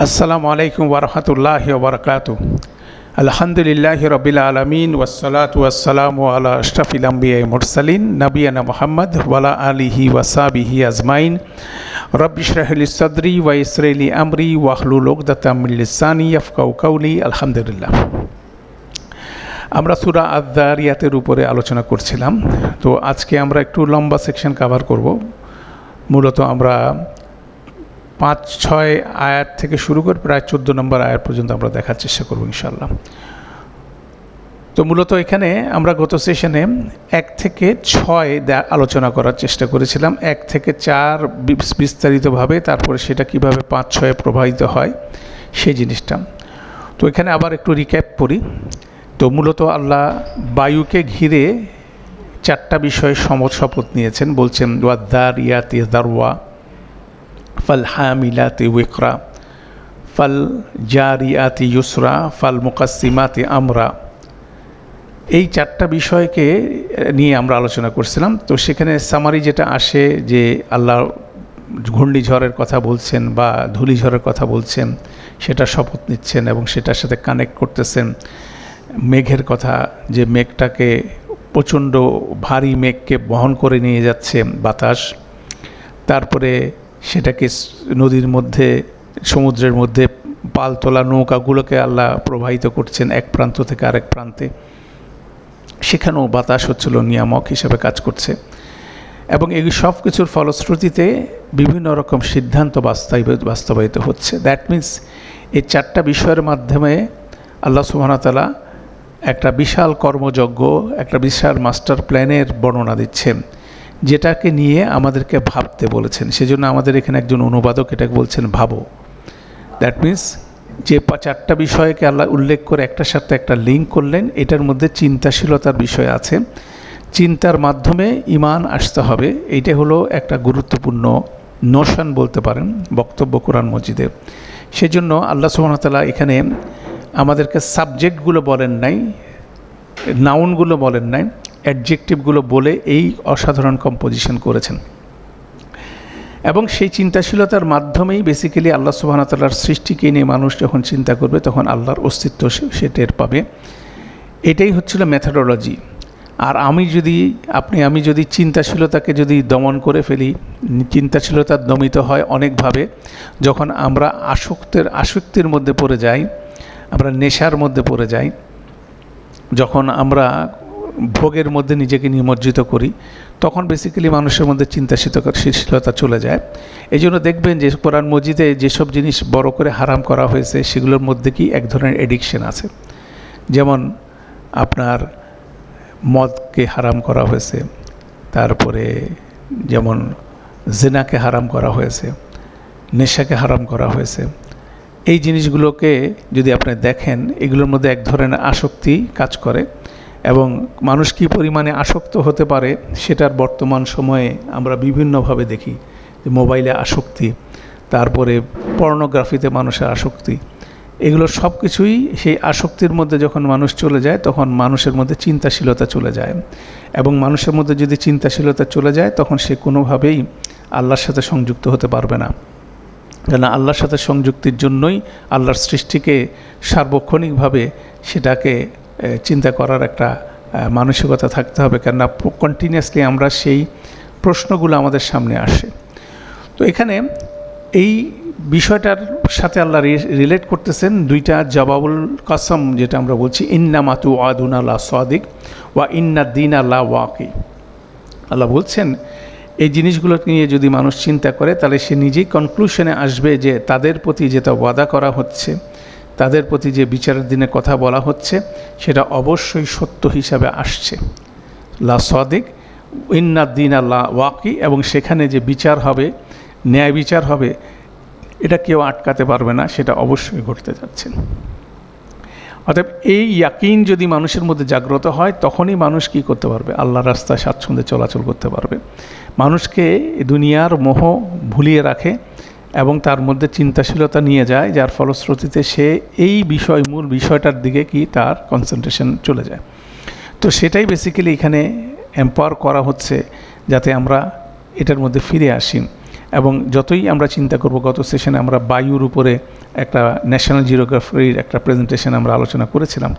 আসসালামু আলাইকুম ওয়া রাহমাতুল্লাহি ওয়া বারাকাতুহু। আলহামদুলিল্লাহি রাব্বিল আলামিন ওয়াসসালাতু ওয়াসসালামু আলা আশরাফিল আমবিয়াই মুরসালিন নবিয়ানা মুহাম্মদ ওয়া আলা আলিহি ওয়া সাহবিহি আজমাইন। রব্বি ইশরাহ লি সাদরি ওয়া ইয়াসসির লি আমরি ওয়াহলুল উকদাতাম মিন লিসানি ইয়াফকাহু কাওলি। আলহামদুলিল্লাহ। আমরা সূরা আয-যারিয়াতের উপরে আলোচনা করছিলাম। তো আজকে আমরা একটু লম্বা সেকশন কভার করব। মূলত আমরা 5-6 আয়াত থেকে শুরু করে প্রায় 14 নম্বর আয়াত পর্যন্ত আমরা দেখার চেষ্টা করব ইনশাআল্লাহ। তো মূলত এখানে আমরা গত সেশনে 1 থেকে 6 আলোচনা করার চেষ্টা করেছিলাম, 1 থেকে 4 বিস্তারিতভাবে, তারপরে সেটা কিভাবে 5-6 প্রবাহিত হয় সেই জিনিসটা। তো এখানে আবার একটু রিক্যাপ করি। তো মূলত আল্লাহ বায়ুকে ঘিরে 4টা বিষয়ে শপথ নিয়েছেন। বলছেন ওয়াদ-দারিয়াতি দারওয়া, ফাল হামিলাতি উকরা, ফাল জারিয়াতি ইউসরা, ফাল মুকাসসিমাতি আমরা। এই 4টা বিষয়কে নিয়ে আমরা আলোচনা করছিলাম। তো সেখানে সামারি যেটা আসে যে আল্লাহ ঘূর্ণিঝড়ের কথা বলছেন বা ধূলিঝড়ের কথা বলছেন, সেটা শপথ নিচ্ছেন এবং সেটার সাথে কানেক্ট করতেছেন। মেঘের কথা, যে মেঘটাকে প্রচণ্ড ভারী মেঘকে বহন করে নিয়ে যাচ্ছে বাতাস, তারপরে সেটাকে নদীর মধ্যে, সমুদ্রের মধ্যে পালতোলা নৌকাগুলোকে আল্লাহ প্রবাহিত করছেন এক প্রান্ত থেকে আরেক প্রান্তে। সেখানেও বাতাস হচ্ছিল নিয়ামক হিসেবে কাজ করছে এবং এই সব কিছুর ফলশ্রুতিতে বিভিন্ন রকম সিদ্ধান্ত বাস্তবায়িত হচ্ছে। দ্যাট মিনস এই 4টা বিষয়ের মাধ্যমে আল্লাহ সুবহানাহু ওয়া তাআলা একটা বিশাল কর্মযজ্ঞ, একটা বিশাল মাস্টার প্ল্যানের বর্ণনা দিচ্ছেন, যেটাকে নিয়ে আমাদেরকে ভাবতে বলেছেন। সেজন্য আমাদের এখানে একজন অনুবাদক এটাকে বলছেন ভাবো। দ্যাট মিনস যে 4টা বিষয়কে আল্লাহ উল্লেখ করে একটার সাথে একটা লিঙ্ক করলেন, এটার মধ্যে চিন্তাশীলতার বিষয় আছে। চিন্তার মাধ্যমে ঈমান আসতে হবে, এইটা হলো একটা গুরুত্বপূর্ণ নোশন বলতে পারেন বক্তব্য কোরআন মজিদে। সেজন্য আল্লাহ সুবহানাহু ওয়া তাআলা এখানে আমাদেরকে সাবজেক্টগুলো বলেন নাই, নাউনগুলো বলেন নাই, অ্যাডজেক্টিভগুলো বলে এই অসাধারণ কম্পোজিশন করেছেন। এবং সেই চিন্তাশীলতার মাধ্যমেই বেসিক্যালি আল্লাহ সুবহানাহু ওয়া তাআলার সৃষ্টিকে নিয়ে মানুষ যখন চিন্তা করবে তখন আল্লাহর অস্তিত্ব সে টের পাবে। এটাই হচ্ছিল মেথোডোলজি। আর আমি যদি চিন্তাশীলতাকে যদি দমন করে ফেলি, চিন্তাশীলতা দমিত হয় অনেকভাবে। যখন আমরা আসক্তির মধ্যে পড়ে যাই, আমরা নেশার মধ্যে পড়ে যাই, যখন আমরা ভোগের মধ্যে নিজেকে নিমজ্জিত করি, তখন বেসিক্যালি মানুষের মধ্যে চিন্তাশীলতা চলে যায়। এই জন্য দেখবেন যে কোরআন মজিদে যেসব জিনিস বড় করে হারাম করা হয়েছে সেগুলোর মধ্যে কি এক ধরনের এডিকশন আছে। যেমন আপনার মদকে হারাম করা হয়েছে, তারপরে যেমন জিনাকে হারাম করা হয়েছে, নেশাকে হারাম করা হয়েছে। এই জিনিসগুলোকে যদি আপনি দেখেন, এগুলোর মধ্যে এক ধরনের আসক্তি কাজ করে এবং মানুষ কী পরিমাণে আসক্ত হতে পারে সেটার বর্তমান সময়ে আমরা বিভিন্নভাবে দেখি। মোবাইলে আসক্তি, তারপরে পর্নোগ্রাফিতে মানুষের আসক্তি, এগুলো সব কিছুই সেই আসক্তির মধ্যে যখন মানুষ চলে যায় তখন মানুষের মধ্যে চিন্তাশীলতা চলে যায়। এবং মানুষের মধ্যে যদি চিন্তাশীলতা চলে যায় তখন সে কোনোভাবেই আল্লাহর সাথে সংযুক্ত হতে পারবে না। কেন আল্লাহর সাথে সংযুক্তির জন্যই আল্লাহর সৃষ্টিকে সার্বক্ষণিকভাবে সেটাকে চিন্তা করার একটা মানসিকতা থাকতে হবে, কেননা কন্টিনিউয়াসলি আমরা সেই প্রশ্নগুলো আমাদের সামনে আসে। তো এখানে এই বিষয়টার সাথে আল্লাহ রিলেট করতেছেন 2টা জবাবুল কসম, যেটা আমরা বলছি ইন্নামা তুআদুনা লা সাদিক ওয়া ইন্নাদ-দীনা লা ওয়াকি। আল্লাহ বলছেন এই জিনিসগুলোকে নিয়ে যদি মানুষ চিন্তা করে তাহলে সে নিজেই কনক্লুশনে আসবে যে তাদের প্রতি যেটা ওয়াদা করা হচ্ছে, তাদের প্রতি যে বিচারের দিনে কথা বলা হচ্ছে সেটা অবশ্যই সত্য হিসাবে আসছে। লা সাদিক ইন্নাদ-দীনা লা ওয়াকি, এবং সেখানে যে বিচার হবে, ন্যায় বিচার হবে, এটা কেউ আটকাতে পারবে না, সেটা অবশ্যই ঘটতে যাচ্ছে। অতএব এই ইয়াকিন যদি মানুষের মধ্যে জাগ্রত হয় তখনই মানুষ কী করতে পারবে, আল্লাহর রাস্তায় স্বাচ্ছন্দ্যে চলাচল করতে পারবে। মানুষকে দুনিয়ার মোহ ভুলিয়ে রাখে এবং তার মধ্যে চিন্তাশীলতা নিয়ে যায়, যার ফলশ্রুতিতে সে এই মূল বিষয়টার দিকে কি তার কনসেন্ট্রেশন চলে যায়। তো সেটাই বেসিক্যালি এখানে এম্পাওয়ার করা হচ্ছে যাতে আমরা এটার মধ্যে ফিরে আসি। এবং যতই আমরা চিন্তা করব, গত সেশনে আমরা বায়ুর উপরে একটা ন্যাশনাল জিওগ্রাফির একটা প্রেজেন্টেশন আমরা আলোচনা করেছিলাম।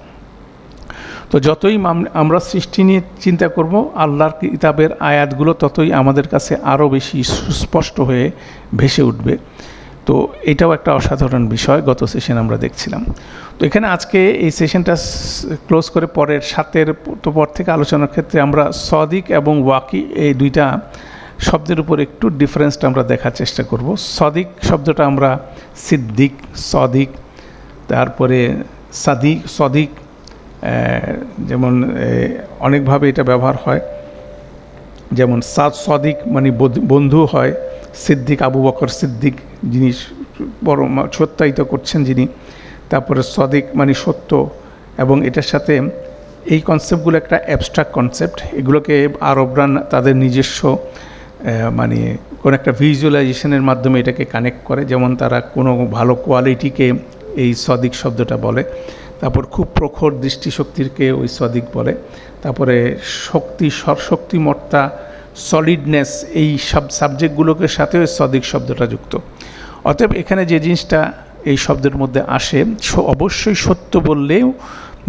তো যতই আমরা সৃষ্টি নিয়ে চিন্তা করব, আল্লাহর কিতাবের আয়াতগুলো ততই আমাদের কাছে আরও বেশি সুস্পষ্ট হয়ে ভেসে উঠবে। তো এটাও একটা অসাধারণ বিষয় গত সেশন আমরা দেখছিলাম। তো এখানে আজকে এই সেশনটা ক্লোজ করে পরের 7 পর থেকে আলোচনার ক্ষেত্রে আমরা সদিক এবং ওয়াকি এই দুইটা শব্দের উপর একটু ডিফারেন্সটা আমরা দেখার চেষ্টা করব। সদিক শব্দটা আমরা সিদ্দিক, সদিক, তারপরে সদিক যেমন অনেকভাবে এটা ব্যবহার হয়। যেমন সদিক মানে বন্ধু হয়, সিদ্দিক আবু বকর সিদ্দিক যিনি বড় সত্যায়িত করছেন যিনি, তারপরে সদিক মানে সত্য, এবং এটার সাথে এই কনসেপ্টগুলো একটা অ্যাবস্ট্রাক্ট কনসেপ্ট। এগুলোকে আরবরা তাদের নিজস্ব মানে কোনো একটা ভিজুয়ালাইজেশনের মাধ্যমে এটাকে কানেক্ট করে। যেমন তারা কোনো ভালো কোয়ালিটিকে এই সদিক শব্দটা বলে, তারপর খুব প্রখর দৃষ্টিশক্তিকে ওই সদিক বলে, তারপরে শক্তিমত্তা, সলিডনেস, এই সব সাবজেক্টগুলোকে সাথে ওই সদিক শব্দটা যুক্ত। অতএব এখানে যে জিনিসটা এই শব্দের মধ্যে আসে, অবশ্যই সত্য বললেও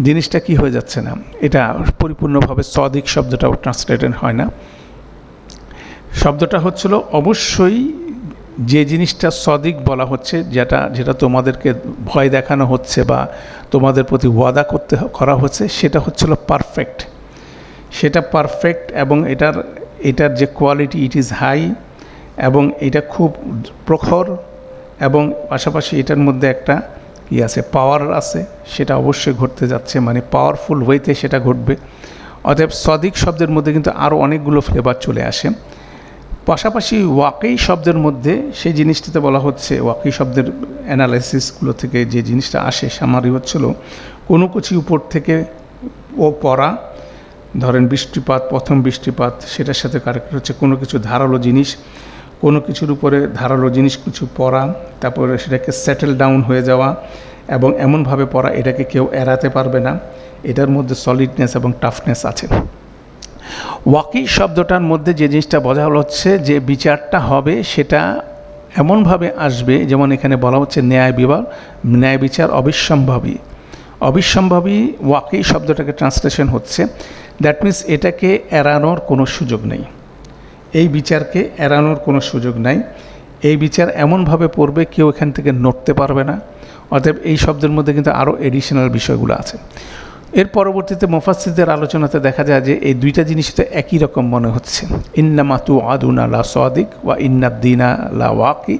জিনিসটা কি হয়ে যাচ্ছে না, এটা পরিপূর্ণভাবে সদিক শব্দটাও ট্রান্সলেটেড হয় না। শব্দটা হচ্ছিল অবশ্যই যে জিনিসটা সদিক বলা হচ্ছে, যেটা তোমাদেরকে ভয় দেখানো হচ্ছে বা তোমাদের প্রতি ওয়াদা করা হচ্ছে, সেটা হচ্ছিল পারফেক্ট। সেটা পারফেক্ট এবং এটার যে কোয়ালিটি, ইট ইজ হাই, এবং এটা খুব প্রখর, এবং পাশাপাশি এটার মধ্যে একটা কি আছে, পাওয়ার আছে, সেটা অবশ্যই ঘটতে যাচ্ছে, মানে পাওয়ারফুল ওয়েতে সেটা ঘটবে। অতএব সদিক শব্দের মধ্যে কিন্তু আরও অনেকগুলো ফ্লেভার চলে আসে। পাশাপাশি ওয়াকি শব্দের মধ্যে সেই জিনিসটাতে বলা হচ্ছে, ওয়াকি শব্দের অ্যানালাইসিসগুলো থেকে যে জিনিসটা আসে সামারি হচ্ছিল কোনো কিছু উপর থেকে পড়া, ধরেন বৃষ্টিপাত, প্রথম বৃষ্টিপাত, সেটার সাথে কারেক্ট হচ্ছে কোনো কিছু ধারালো জিনিস, কোনো কিছুর উপরে ধারালো জিনিস কিছু পড়া, তারপরে সেটাকে সেটেল ডাউন হয়ে যাওয়া, এবং এমনভাবে পড়া এটাকে কেউ এড়াতে পারবে না। এটার মধ্যে সলিডনেস এবং টাফনেস আছে। ওয়াকি শব্দটার মধ্যে যে জিনিসটা বোঝা হচ্ছে যে বিচারটা হবে সেটা এমনভাবে আসবে, যেমন এখানে বলা হচ্ছে ন্যায় বিচার অবিসম্ভাবী ওয়াকি শব্দটাকে ট্রান্সলেশন হচ্ছে, দ্যাট মিনস এটাকে এড়ানোর কোনো সুযোগ নেই, এই বিচারকে এড়ানোর কোনো সুযোগ নাই। এই বিচার এমনভাবে পড়বে কেউ এখান থেকে নড়তে পারবে না। অতএব এই শব্দের মধ্যে কিন্তু আরও এডিশনাল বিষয়গুলো আছে। এর পরবর্তীতে মুফাসসিরদের আলোচনাতে দেখা যায় যে এই দুইটা জিনিস তো একই রকম মনে হচ্ছে, ইন্নামা তুআদুনা লা সাদিক ওয়া ইন্নাদ-দীনা লা ওয়াকি।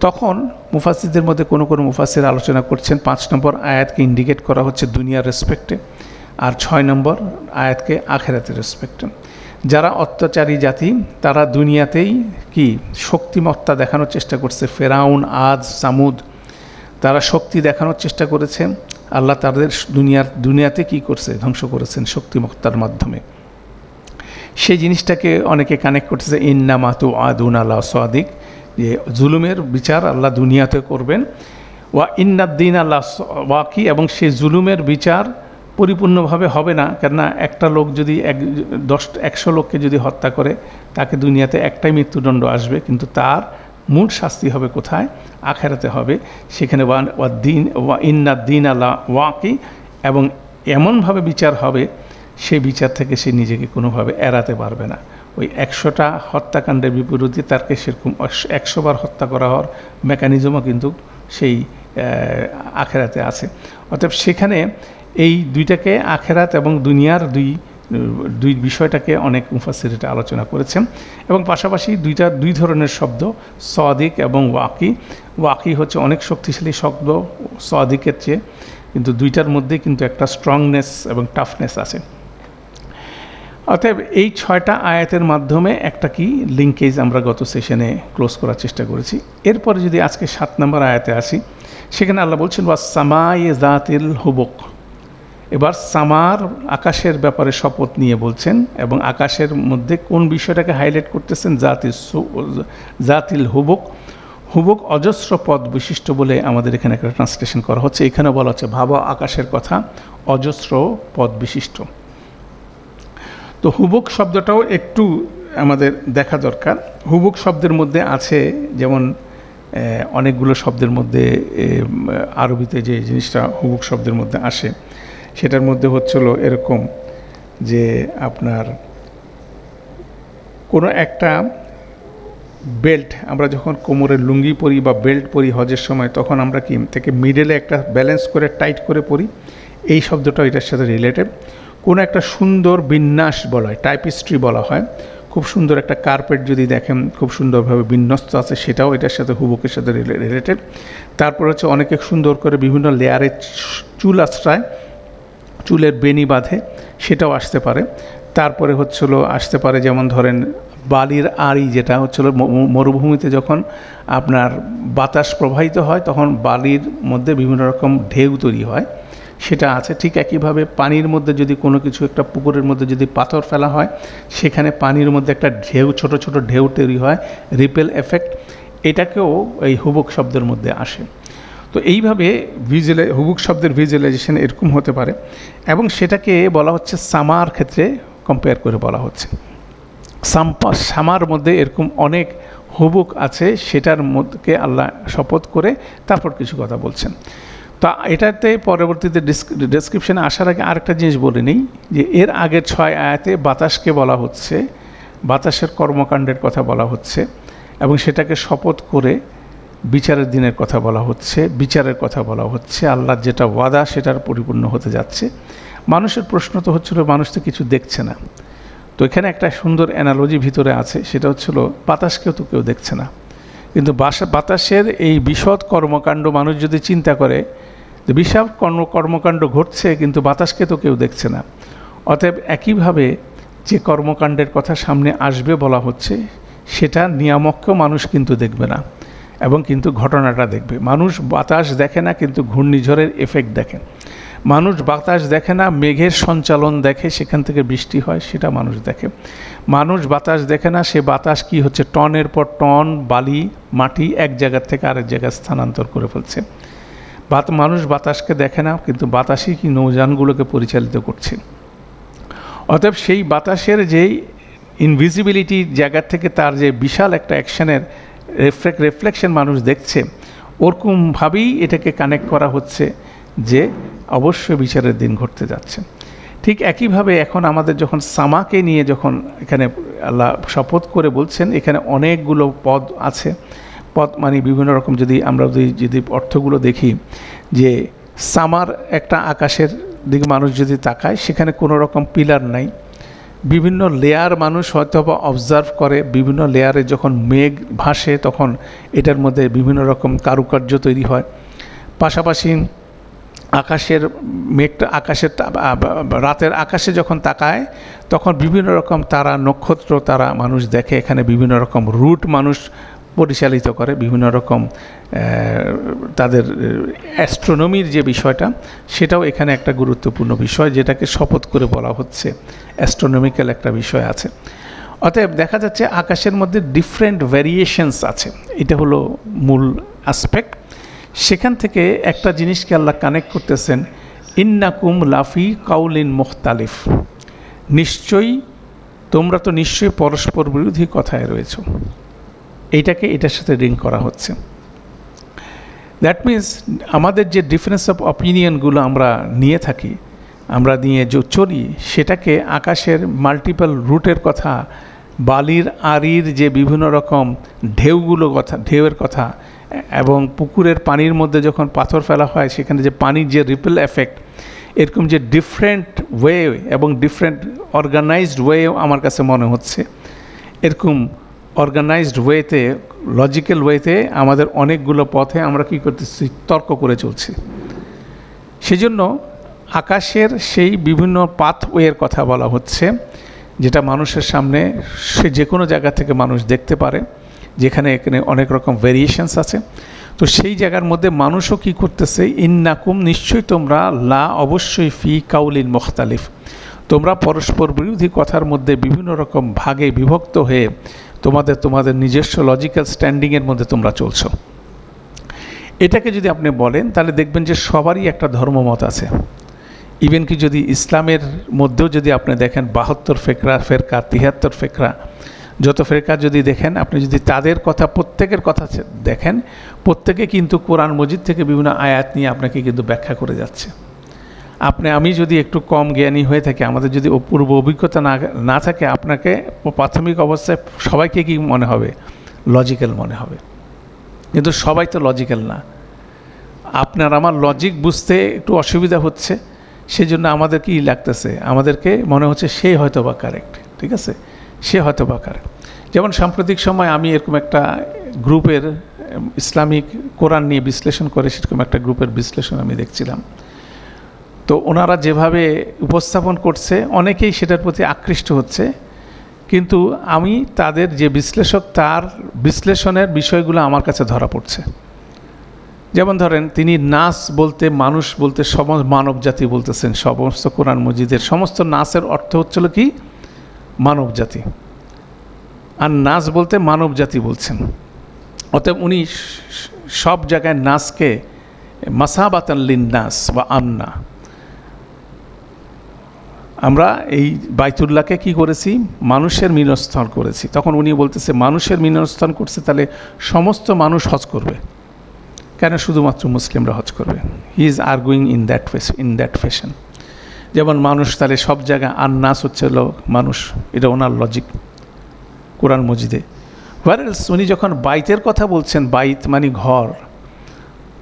তখন মুফাসসিরদের মধ্যে কোনো মুফাসসির আলোচনা করছেন 5 নম্বর আয়াতকে ইন্ডিকেট করা হচ্ছে দুনিয়ার রেসপেক্টে, আর 6 নম্বর আয়াতকে আখিরাতের রেসপেক্টে। যারা অত্যাচারী জাতি তারা দুনিয়াতেই কি শক্তিমত্তা দেখানোর চেষ্টা করছে, ফেরাউন, আদ, সামুদ, তারা শক্তি দেখানোর চেষ্টা করেছে। আল্লাহ তাদের দুনিয়াতে কি করছে, ধ্বংস করেছেন শক্তিমত্তার মাধ্যমে। সেই জিনিসটাকে অনেকে কানেক্ট করতেছে ইন্নামা তুআদুনা লা সাদিক, যে জুলুমের বিচার আল্লাহ দুনিয়াতে করবেন, ওয়া ইন্নাদ-দীনা লা ওয়াকি, এবং সেই জুলুমের বিচার পরিপূর্ণভাবে হবে না। কেননা একটা লোক যদি 100 লোককে যদি হত্যা করে, তাকে দুনিয়াতে একটাই মৃত্যুদণ্ড আসবে, কিন্তু তার মূল শাস্তি হবে কোথায়, আখিরাতে হবে। সেখানে ওয়া ইন্নাদ-দীনা লা ওয়াকি, এবং এমনভাবে বিচার হবে সেই বিচার থেকে সে নিজেকে কোনোভাবে এড়াতে পারবে না। ওই 100টা হত্যাকাণ্ডের বিপরীতে তাকে সেরকম 100 বার হত্যা করা হওয়ার মেকানিজমও কিন্তু সেই আখিরাতে আছে। অতএব সেখানে এই দুইটাকে আখিরাত এবং দুনিয়ার দুই বিষয়টাকে অনেক মুফাসসির এটা আলোচনা করেছেন। এবং পাশাপাশি দুই ধরনের শব্দ, সাদিক এবং ওয়াকি হচ্ছে অনেক শক্তিশালী শব্দ সাদিকের চেয়ে, কিন্তু দুইটার মধ্যে কিন্তু একটা স্ট্রংনেস এবং টাফনেস আছে। অতএব এই 6টা আয়াতের মাধ্যমে একটা কি লিঙ্কেজ আমরা গত সেশনে ক্লোজ করার চেষ্টা করেছি। এরপরে যদি আজকে 7 নম্বর আয়াতে আসি, সেখানে আল্লাহ বলছেন ওয়াস সামাই যাতিল হুবুক। এবার সামার, আকাশের ব্যাপারে শপথ নিয়ে বলছেন, এবং আকাশের মধ্যে কোন বিষয়টাকে হাইলাইট করতেছেন, জাতিল হুবুক অজস্র পদ বিশিষ্ট বলে আমাদের এখানে একটা ট্রান্সলেশন করা হচ্ছে। এখানে বলা হচ্ছে ভাবো আকাশের কথা, অজস্র পদ বিশিষ্ট। তো হুবুক শব্দটাও একটু আমাদের দেখা দরকার। হুবুক শব্দের মধ্যে আছে যেমন অনেকগুলো শব্দের মধ্যে আরবিতে যে জিনিসটা হুবুক শব্দের মধ্যে আসে সেটার মধ্যে হচ্ছিল এরকম যে আপনার কোনো একটা বেল্ট, আমরা যখন কোমরের লুঙ্গি পরি বা বেল্ট পরি হজের সময়, তখন আমরা কি থেকে মিডলে একটা ব্যালেন্স করে টাইট করে পরি, এই শব্দটা এটার সাথে রিলেটেড। কোনো একটা সুন্দর বিন্যাস বলা হয়, টাইপিস্ট্রি বলা হয়, খুব সুন্দর একটা কার্পেট যদি দেখেন খুব সুন্দরভাবে বিন্যস্ত আছে, সেটাও এটার সাথে হুবুকের সাথে রিলেটেড। তারপর হচ্ছে অনেকে সুন্দর করে বিভিন্ন লেয়ারে চুল আশ্রয়, চুলের বেনি বাঁধে, সেটাও আসতে পারে। তারপরে আসতে পারে যেমন ধরেন বালির আড়ি, যেটা হচ্ছিল মরুভূমিতে যখন আপনার বাতাস প্রবাহিত হয় তখন বালির মধ্যে বিভিন্ন রকম ঢেউ তৈরি হয়, সেটা আছে। ঠিক একইভাবে পানির মধ্যে যদি কোনো কিছু, একটা পুকুরের মধ্যে যদি পাথর ফেলা হয়, সেখানে পানির মধ্যে একটা ঢেউ, ছোট ছোট ঢেউ তৈরি হয়, রিপেল এফেক্ট, এটাকেও এই হুবুক শব্দের মধ্যে আসে। তো এইভাবে হুবুক শব্দের ভিজুয়ালাইজেশন এরকম হতে পারে, এবং সেটাকে বলা হচ্ছে সামার ক্ষেত্রে কম্পেয়ার করে বলা হচ্ছে। সামার মধ্যে এরকম অনেক হুবুক আছে, সেটার মধ্যে আল্লাহ শপথ করে তারপর কিছু কথা বলছেন। তা এটাতে পরবর্তীতে ডেসক্রিপশানে আসার আগে আরেকটা জিনিস বলে নিই, যে এর আগের 6 আয়াতে বাতাসকে বলা হচ্ছে, বাতাসের কর্মকাণ্ডের কথা বলা হচ্ছে, এবং সেটাকে শপথ করে বিচারের দিনের কথা বলা হচ্ছে, বিচারের কথা বলা হচ্ছে, আল্লাহর যেটা ওয়াদা সেটার পরিপূর্ণ হতে যাচ্ছে। মানুষের প্রশ্ন তো হচ্ছিল, মানুষ তো কিছু দেখছে না। তো এখানে একটা সুন্দর অ্যানালজি ভিতরে আছে, সেটা হচ্ছিল বাতাসকেও তো কেউ দেখছে না, কিন্তু বাতাসের এই বিশদ কর্মকাণ্ড মানুষ যদি চিন্তা করে, যে বিশাল কর্মকাণ্ড ঘটছে কিন্তু বাতাসকে তো কেউ দেখছে না। অতএব একইভাবে যে কর্মকাণ্ডের কথা সামনে আসবে বলা হচ্ছে, সেটা নিয়ামককেও মানুষ কিন্তু দেখবে না, এবং কিন্তু ঘটনাটা দেখবে। মানুষ বাতাস দেখে না, কিন্তু ঘূর্ণিঝড়ের এফেক্ট দেখে। মানুষ বাতাস দেখে না, মেঘের সঞ্চালন দেখে, সেখান থেকে বৃষ্টি হয়, সেটা মানুষ দেখে। মানুষ বাতাস দেখে না, সে বাতাস কি হচ্ছে, টনের পর টন বালি মাটি এক জায়গার থেকে আরেক জায়গায় স্থানান্তর করে ফেলছে। মানুষ বাতাসকে দেখে না, কিন্তু বাতাসই কি নৌযানগুলোকে পরিচালিত করছে। অতএব সেই বাতাসের যেই ইনভিজিবিলিটি জায়গা থেকে তার যে বিশাল একটা অ্যাকশনের রিফ্লেকশন মানুষ দেখছে, ওরকমভাবেই এটাকে কানেক্ট করা হচ্ছে যে অবশ্যই বিচারের দিন ঘটতে যাচ্ছে। ঠিক একইভাবে এখন আমাদের যখন সামাকে নিয়ে যখন এখানে আল্লাহ শপথ করে বলছেন, এখানে অনেকগুলো পদ আছে। পদ মানে বিভিন্ন রকম, যদি আমরা যদি অর্থগুলো দেখি, যে সামার একটা আকাশের দিকে মানুষ যদি তাকায়, সেখানে কোনো রকম পিলার নাই, বিভিন্ন লেয়ার মানুষ হয়তো বা অবজার্ভ করে, বিভিন্ন লেয়ারে যখন মেঘ ভাসে তখন এটার মধ্যে বিভিন্ন রকম কারুকার্য তৈরি হয়। পাশাপাশি আকাশের মেঘটা, রাতের আকাশে যখন তাকায় তখন বিভিন্ন রকম তারা, নক্ষত্র তারা মানুষ দেখে। এখানে বিভিন্ন রকম রুট মানুষ পরিচালিত করে, বিভিন্ন রকম তাদের অ্যাস্ট্রোনমির যে বিষয়টা, সেটাও এখানে একটা গুরুত্বপূর্ণ বিষয়, যেটাকে শপথ করে বলা হচ্ছে, অ্যাস্ট্রোনমিক্যাল একটা বিষয় আছে। অতএব দেখা যাচ্ছে আকাশের মধ্যে ডিফারেন্ট ভ্যারিয়েশনস আছে, এটা হলো মূল অ্যাসপেক্ট। সেখান থেকে একটা জিনিসকে আল্লাহ কানেক্ট করতেছেন, ইন্নাকুম লাফি কাউলিন মুখতালিফ, নিশ্চয়ই তোমরা তো নিশ্চয়ই পরস্পর বিরোধী কথায় রয়েছো। এইটাকে এটার সাথে লিঙ্ক করা হচ্ছে। দ্যাট মিনস আমাদের যে ডিফারেন্স অফ অপিনিয়নগুলো আমরা নিয়ে থাকি, আমরা নিয়ে যে চলি, সেটাকে আকাশের মাল্টিপল রুটের কথা, বালির আড়ির যে বিভিন্ন রকম ঢেউয়ের কথা, এবং পুকুরের পানির মধ্যে যখন পাথর ফেলা হয় সেখানে যে পানির যে রিপেল এফেক্ট, এরকম যে ডিফারেন্ট ওয়ে এবং ডিফারেন্ট অর্গানাইজড ওয়েও আমার কাছে মনে হচ্ছে, এরকম অর্গানাইজড ওয়েতে, লজিক্যাল ওয়েতে আমাদের অনেকগুলো পথে আমরা কী করতেছি, তর্ক করে চলছি। সেজন্য আকাশের সেই বিভিন্ন পাথওয়ের কথা বলা হচ্ছে, যেটা মানুষের সামনে সে যে কোনো জায়গা থেকে মানুষ দেখতে পারে, যেখানে এখানে অনেক রকম ভেরিয়েশনস আছে। তো সেই জায়গার মধ্যে মানুষও কী করতেছে, ইন্নাকুম নিশ্চয়ই তোমরা, লা অবশ্যই, ফি কাউলিন মুখতালিফ, তোমরা পরস্পর বিরোধী কথার মধ্যে বিভিন্ন রকম ভাগে বিভক্ত হয়ে তোমাদের নিজস্ব লজিক্যাল স্ট্যান্ডিংয়ের মধ্যে তোমরা চলছো। এটাকে যদি আপনি বলেন তাহলে দেখবেন যে সবারই একটা ধর্মমত আছে। ইভেন কি যদি ইসলামের মধ্যেও যদি আপনি দেখেন 72 ফেরকা, 73 ফেরকা, যত ফেরকা যদি দেখেন, আপনি যদি তাদের কথা প্রত্যেকের কথা দেখেন, প্রত্যেকে কিন্তু কোরআন মজিদ থেকে বিভিন্ন আয়াত নিয়ে আপনাকে কিন্তু ব্যাখ্যা করে যাচ্ছে। আমি যদি একটু কম জ্ঞানী হয়ে থাকি, আমাদের যদি পূর্ব অভিজ্ঞতা না থাকে, আপনাকে প্রাথমিক অবস্থায় সবাইকে কি মনে হবে? লজিক্যাল মনে হবে। কিন্তু সবাই তো লজিক্যাল না। আপনার আমার লজিক বুঝতে একটু অসুবিধা হচ্ছে, সেই জন্য আমাদের কি লাগতেছে, আমাদেরকে মনে হচ্ছে সে হয়তো বা কারেক্ট, ঠিক আছে, সে হয়তো বা কারেক্ট। যেমন সাম্প্রতিক সময় আমি এরকম একটা গ্রুপের ইসলামিক কোরআন নিয়ে বিশ্লেষণ করে সেরকম একটা গ্রুপের বিশ্লেষণ আমি দেখছিলাম। তো ওনারা যেভাবে উপস্থাপন করছে, অনেকেই সেটার প্রতি আকৃষ্ট হচ্ছে, কিন্তু আমি তাদের যে বিশ্লেষক, তার বিশ্লেষণের বিষয়গুলো আমার কাছে ধরা পড়ছে। যেমন ধরেন, তিনি নাস বলতে, মানুষ বলতে মানব জাতি বলতেছেন। সমস্ত কোরআন মজিদের সমস্ত নাসের অর্থ হচ্ছিল কি? মানব জাতি। আর নাস বলতে মানব জাতি বলছেন। অতএব উনি সব জায়গায় নাসকে মাসাবাতান লিন নাস বা আমনা, আমরা এই বাইতুল্লাহকে কি করেছি? মানুষের মিলনস্থল করেছি। তখন উনি বলতেছে মানুষের মিলনস্থল করছে, তাহলে সমস্ত মানুষ হজ করবে কেন? শুধুমাত্র মুসলিমরা হজ করবে। He is arguing in that fashion. যেমন মানুষ, তাহলে সব জায়গায় আর নাস হচ্ছে মানুষ, এটা ওনার লজিক কোরআন মজিদে। হোয়ারেলস উনি যখন বাইতের কথা বলছেন, বাইত মানে ঘর,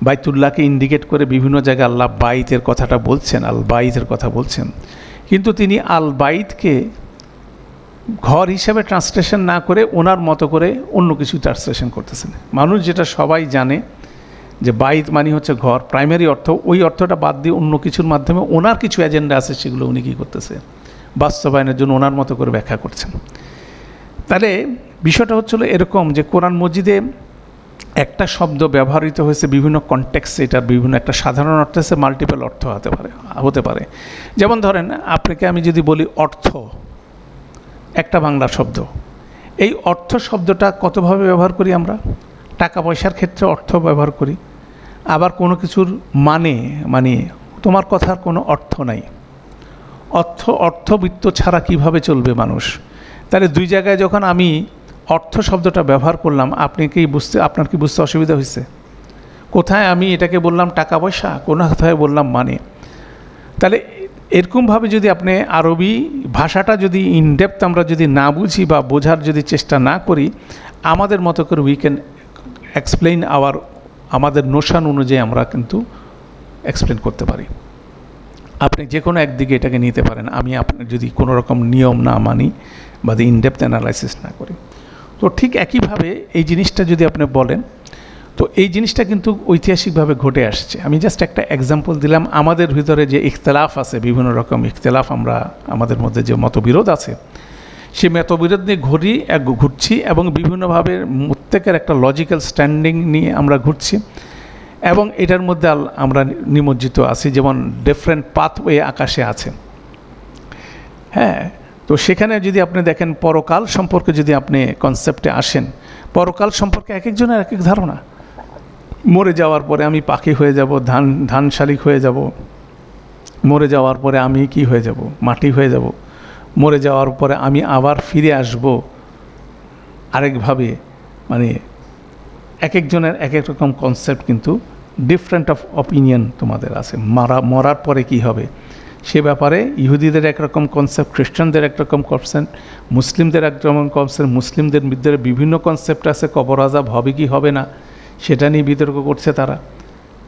বাইতুল্লাহকে ইন্ডিকেট করে বিভিন্ন জায়গায় আল্লাহ বাইতের কথাটা বলছেন, আল বাইতের কথা বলছেন, কিন্তু তিনি আল বাইতকে ঘর হিসাবে ট্রান্সলেশন না করে ওনার মতো করে অন্য কিছু ট্রান্সলেশন করতেছেন। মানুষ যেটা সবাই জানে যে বাইত মানে হচ্ছে ঘর, প্রাইমারি অর্থ, ওই অর্থটা বাদ দিয়ে অন্য কিছুর মাধ্যমে ওনার কিছু এজেন্ডা আছে, সেগুলো উনি কী করতেছে? বাস্তবায়নের জন্য ওনার মতো করে ব্যাখ্যা করছেন। তাহলে বিষয়টা হচ্ছিল এরকম যে কোরআন মজিদে একটা শব্দ ব্যবহৃত হয়েছে বিভিন্ন কনটেক্সে, এটার বিভিন্ন একটা সাধারণ অর্থ আছে, মাল্টিপল অর্থ হতে পারে। যেমন ধরেন, আপনাকে আমি যদি বলি অর্থ, একটা বাংলা শব্দ, এই অর্থ শব্দটা কতভাবে ব্যবহার করি আমরা? টাকা পয়সার ক্ষেত্রে অর্থ ব্যবহার করি, আবার কোনো কিছুর মানে তোমার কথার কোনো অর্থ নাই, অর্থবিত্ত ছাড়া কিভাবে চলবে মানুষ? তাহলে দুই জায়গায় যখন আমি অর্থ শব্দটা ব্যবহার করলাম, আপনার কি বুঝতে অসুবিধা হয়েছে? কোথায় আমি এটাকে বললাম টাকা পয়সা, কোথায় বললাম মানে? তাহলে এরকমভাবে যদি আপনি আরবি ভাষাটা যদি ইনডেপথ আমরা যদি না বুঝি বা বোঝার যদি চেষ্টা না করি, আমাদের মতো করে উই ক্যান এক্সপ্লেইন আমাদের নোশান অনুযায়ী আমরা কিন্তু এক্সপ্লেন করতে পারি। আপনি যে কোনো একদিকে এটাকে নিতে পারেন, আমি আপনার যদি কোনো রকম নিয়ম না মানি বা ইনডেপথ অ্যানালাইসিস না করি। তো ঠিক একইভাবে এই জিনিসটা যদি আপনি বলেন, তো এই জিনিসটা কিন্তু ঐতিহাসিকভাবে ঘটে আসছে। আমি জাস্ট একটা এক্সাম্পল দিলাম। আমাদের ভিতরে যে ইখতলাফ আছে, বিভিন্ন রকম ইখতলাফ, আমাদের মধ্যে যে মতবিরোধ আছে, সেই মতবিরোধ নিয়ে ঘুরছি এবং বিভিন্নভাবে প্রত্যেকের একটা লজিক্যাল স্ট্যান্ডিং নিয়ে আমরা ঘুরছি, এবং এটার মধ্যে আমরা নিমজ্জিত আছি। যেমন ডিফারেন্ট পাথওয়ে আকাশে আছে, হ্যাঁ। তো সেখানে যদি আপনি দেখেন, পরকাল সম্পর্কে যদি আপনি কনসেপ্টে আসেন, পরকাল সম্পর্কে এক একজনের এক এক ধারণা। মরে যাওয়ার পরে আমি পাখি হয়ে যাব, ধান শালিক হয়ে যাব, মরে যাওয়ার পরে আমি কি হয়ে যাব? মাটি হয়ে যাব, মরে যাওয়ার পরে আমি আবার ফিরে আসব আরেকভাবে। মানে এক একজনের এক এক রকম কনসেপ্ট, কিন্তু ডিফারেন্ট অফ অপিনিয়ন তোমাদের আছে। মরার পরে কি হবে সে ব্যাপারে ইহুদিদের একরকম কনসেপ্ট, খ্রিস্টানদের একরকম কনসেপ্ট, মুসলিমদের একরকম কনসেপ্ট, মুসলিমদের ভিতরে বিভিন্ন কনসেপ্ট আছে। কবর আযাব হবে কি হবে না সেটা নিয়ে বিতর্ক করছে তারা,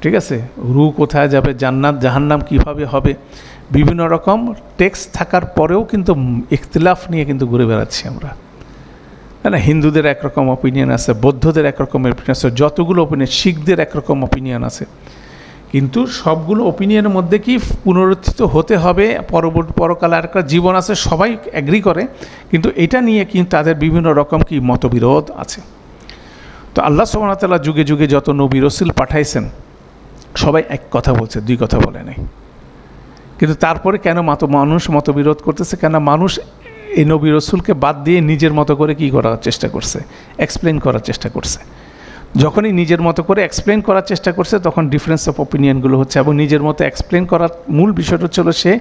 ঠিক আছে। রূহ কোথায় যাবে, জান্নাত জাহান্নাম কীভাবে হবে, বিভিন্ন রকম টেক্সট থাকার পরেও কিন্তু ইখতিলাফ নিয়ে কিন্তু ঘুরে বেড়াচ্ছি আমরা, তাই না। হিন্দুদের একরকম অপিনিয়ন আছে, বৌদ্ধদের একরকম অপিনিয়ন আছে, যতগুলো অপিনিয়ন, শিখদের একরকম অপিনিয়ন আছে, কিন্তু সবগুলো অপিনিয়নের মধ্যে কি পুনরুত্থিত হতে হবে, পরকালে একটা জীবন আছে, সবাই অ্যাগ্রি করে, কিন্তু এটা নিয়ে কিন্তু তাদের বিভিন্ন রকম কি মতবিরোধ আছে। তো আল্লাহ সুবহানাহু ওয়া তাআলা যুগে যুগে যত নবী রাসূল পাঠাইছেন, সবাই এক কথা বলছে, দুই কথা বলে নাই। কিন্তু তারপরে কেন মানুষ মতবিরোধ করতেছে? কেন মানুষ এই নবী রাসূলকে বাদ দিয়ে নিজের মতো করে কি করার চেষ্টা করছে? এক্সপ্লেন করার চেষ্টা করছে। যখনই নিজের মতো করে এক্সপ্লেন করার চেষ্টা করছে তখন ডিফারেন্স অফ ওপিনিয়নগুলো হচ্ছে, এবং নিজের মতো এক্সপ্লেন করার মূল বিষয়টা হচ্ছে সে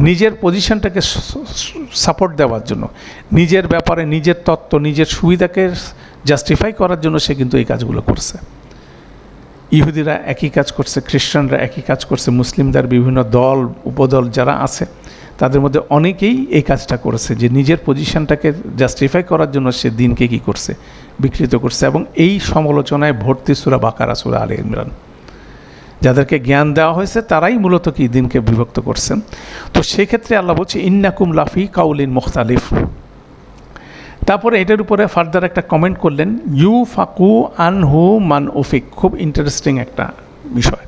নিজের পজিশনটাকে সাপোর্ট দেওয়ার জন্য, নিজের ব্যাপারে নিজের তত্ত্ব নিজের সুবিধাকে জাস্টিফাই করার জন্য সে কিন্তু এই কাজগুলো করছে। ইহুদিরা একই কাজ করছে, খ্রিস্টানরা একই কাজ করছে, মুসলিমদের বিভিন্ন দল উপদল যারা আছে তাদের মধ্যে অনেকেই এই কাজটা করেছে, যে নিজের পজিশনটাকে জাস্টিফাই করার জন্য সে দিনকে কী করছে, বিকৃত করছে। এবং এই সমালোচনায় ভর্তি সূরা বাকারা, সূরা আলে ইমরান। যাদেরকে জ্ঞান দেওয়া হয়েছে তারাই মূলত কি দিনকে বিভক্ত করছেন। তো সেই ক্ষেত্রে আল্লাহ বলছে ইন্নাকুম লাফি কাউলিন মুখতালিফ। তারপরে এটার উপরে ফার্দার একটা কমেন্ট করলেন, ইউ ফাকু আনহু মান উফিক। খুব ইন্টারেস্টিং একটা বিষয়।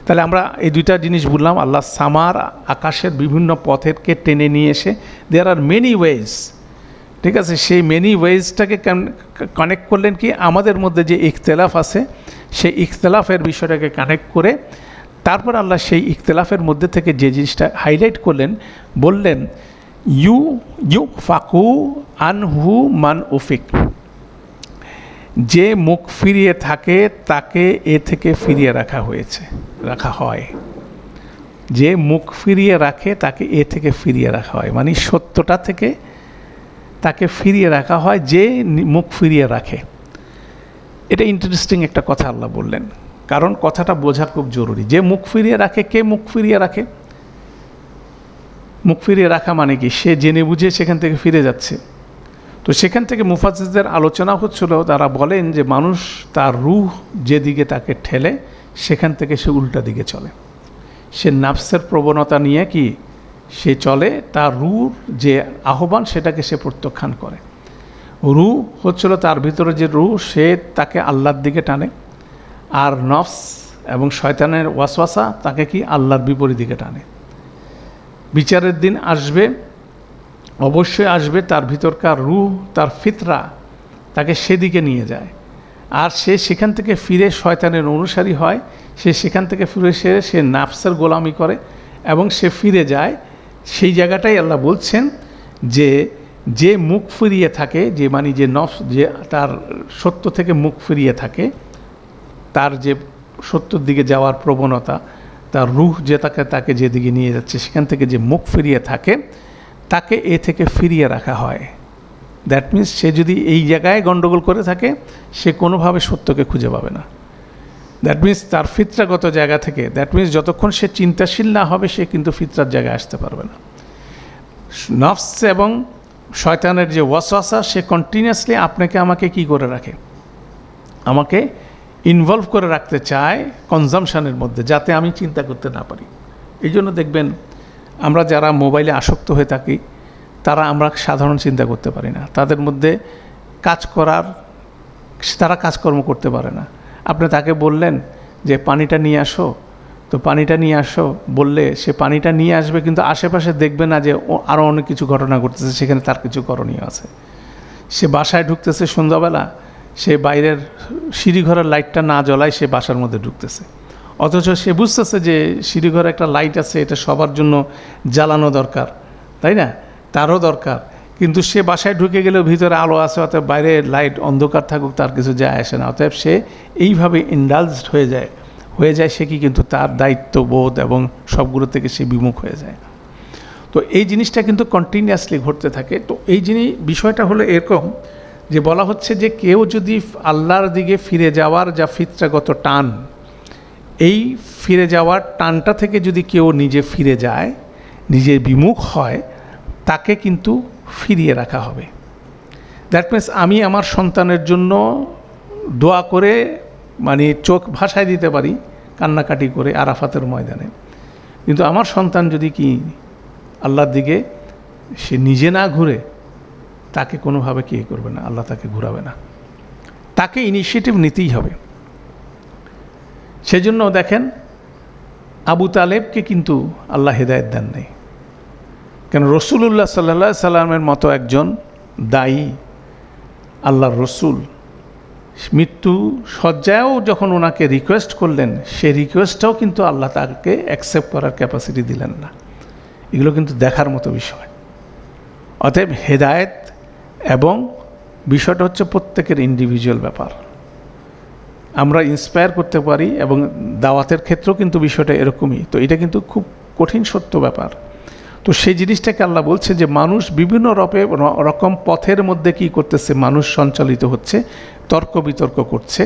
তাহলে আমরা এই দুইটা জিনিস বললাম, আল্লাহ সামার আকাশের বিভিন্ন পথেরকে টেনে নিয়ে এসে, দেয়ার আর মেনি ওয়েজ, ঠিক আছে, সেই মেনি ওয়েজটাকে কানেক্ট করলেন কি আমাদের মধ্যে যে ইখতলাফ আছে সেই ইখতলাফের বিষয়টাকে কানেক্ট করে তারপর আল্লাহ সেই ইখতলাফের মধ্যে থেকে যে জিনিসটা হাইলাইট করলেন, বললেন ইউ ফাকু আনহু মান উফিক। যে মুখ ফিরিয়ে থাকে তাকে এ থেকে ফিরিয়ে রাখা হয়। যে মুখ ফিরিয়ে রাখে তাকে এ থেকে ফিরিয়ে রাখা হয়, মানে সত্যটা থেকে তাকে ফিরিয়ে রাখা হয় যে মুখ ফিরিয়ে রাখে। এটা ইন্টারেস্টিং একটা কথা আল্লাহ বললেন, কারণ কথাটা বোঝা খুব জরুরি। যে মুখ ফিরিয়ে রাখে, কে মুখ ফিরিয়ে রাখে? মুখ ফিরিয়ে রাখা মানে কি? সে জেনে বুঝে সেখান থেকে ফিরে যাচ্ছে। তো সেখান থেকে মুফাসসিরদের আলোচনা হচ্ছিল, তারা বলেন যে মানুষ তার রূহ যেদিকে তাকে ঠেলে সেখান থেকে সে উল্টা দিকে চলে। সে নাফসের প্রবণতা নিয়ে কি সে চলে, তার রূহ যে আহ্বান সেটাকে সে প্রত্যাখ্যান করে। রূহ হচ্ছিল তার ভিতরে যে রূহ, সে তাকে আল্লাহর দিকে টানে, আর নফস এবং শয়তানের ওয়াসওয়াসা তাকে কি আল্লাহর বিপরীত দিকে টানে। বিচারের দিন আসবে, অবশ্যই আসবে, তার ভিতরকার রূহ তার ফিতরা তাকে সেদিকে নিয়ে যায়, আর সে সেখান থেকে ফিরে শয়তানের অনুসারী হয়। সে সেখান থেকে ফিরে সে নাফসের গোলামি করে এবং সে ফিরে যায় সেই জায়গাটাই আল্লাহ বলছেন যে মুখ ফিরিয়ে থাকে, যে মানে যে নফস যে তার সত্য থেকে মুখ ফিরিয়ে থাকে, তার যে সত্যর দিকে যাওয়ার প্রবণতা, তার রূহ যে তাকে যেদিকে নিয়ে যাচ্ছে সেখান থেকে যে মুখ ফিরিয়ে থাকে তাকে এ থেকে ফিরিয়ে রাখা হয়। দ্যাট মিনস সে যদি এই জায়গায় গণ্ডগোল করে থাকে সে কোনোভাবে সত্যকে খুঁজে পাবে না। দ্যাট মিনস তার ফিতরাগত জায়গা থেকে, দ্যাট মিনস যতক্ষণ সে চিন্তাশীল না হবে সে কিন্তু ফিতরার জায়গায় আসতে পারবে না। নফস এবং শয়তানের যে ওয়াসওয়াসা, সে কন্টিনিউয়াসলি আপনাকে আমাকে কি করে রাখে, আমাকে ইনভলভ করে রাখতে চায় কনজামশানের মধ্যে, যাতে আমি চিন্তা করতে না পারি। এই জন্য দেখবেন আমরা যারা মোবাইলে আসক্ত হয়ে থাকি তারা আমরা সাধারণ চিন্তা করতে পারি না, তাদের মধ্যে তারা কাজকর্ম করতে পারে না। আপনি তাকে বললেন যে পানিটা নিয়ে আসো, তো পানিটা নিয়ে আসো বললে সে পানিটা নিয়ে আসবে, কিন্তু আশেপাশে দেখবে না যে আরও অনেক কিছু ঘটনা ঘটতেছে, সেখানে তার কিছু করণীয় আছে। সে বাসায় ঢুকতেছে সন্ধ্যাবেলা, সে বাইরের সিঁড়িঘরের লাইটটা না জ্বলায় সে বাসার মধ্যে ঢুকতেছে, অথচ সে বুঝতেছে যে সিঁড়িঘরে একটা লাইট আছে, এটা সবার জন্য জ্বালানো দরকার, তাই না, তারও দরকার, কিন্তু সে বাসায় ঢুকে গেলেও ভিতরে আলো আছে, অতএব বাইরে লাইট অন্ধকার থাকুক তার কিছু যায় আসে না। অতএব সে এইভাবে ইন্ডালজড হয়ে যায় সে কি কিন্তু তার দায়িত্ববোধ এবং সবগুলো থেকে সে বিমুখ হয়ে যায়। তো এই জিনিসটা কিন্তু কন্টিনিউয়াসলি ঘটতে থাকে। তো এই বিষয়টা হলো এরকম যে বলা হচ্ছে যে কেউ যদি আল্লাহর দিকে ফিরে যাওয়ার যা ফিতরাগত টান, এই ফিরে যাওয়ার টানটা থেকে যদি কেউ নিজে ফিরে যায়, নিজে বিমুখ হয়, তাকে কিন্তু ফিরিয়ে রাখা হবে। দ্যাট মিনস আমি আমার সন্তানের জন্য দোয়া করে মানে চোখ ভাসায় দিতে পারি কান্নাকাটি করে আরাফাতের ময়দানে, কিন্তু আমার সন্তান যদি কি আল্লাহর দিকে সে নিজে না ঘুরে, তাকে কোনোভাবে কি করবে না, আল্লাহ তাকে ঘুরাবে না, তাকে ইনিশিয়েটিভ নিতেই হবে। সেজন্য দেখেন আবু তালেবকে কিন্তু আল্লাহ হেদায়েত দেন নাই, কেন রসুলুল্লাহ সাল্লাল্লাহু আলাইহি সাল্লামের মতো একজন দায়ী আল্লাহর রসুল মৃত্যু শয্যায়ও যখন ওনাকে রিকোয়েস্ট করলেন, সেই রিকোয়েস্টটাও কিন্তু আল্লাহ তাকে অ্যাকসেপ্ট করার ক্যাপাসিটি দিলেন না। এগুলো কিন্তু দেখার মতো বিষয়। অতএব হেদায়েত এবং বিষয়টা হচ্ছে প্রত্যেকের ইন্ডিভিজুয়াল ব্যাপার। আমরা ইন্সপায়ার করতে পারি, এবং দাওয়াতের ক্ষেত্রেও কিন্তু বিষয়টা এরকমই। তো এটা কিন্তু খুব কঠিন সত্য ব্যাপার। তো সেই জিনিসটাকে আল্লাহ বলছে যে মানুষ বিভিন্ন রকম পথের মধ্যে কি করতেছে, মানুষ সঞ্চালিত হচ্ছে, তর্ক বিতর্ক করছে,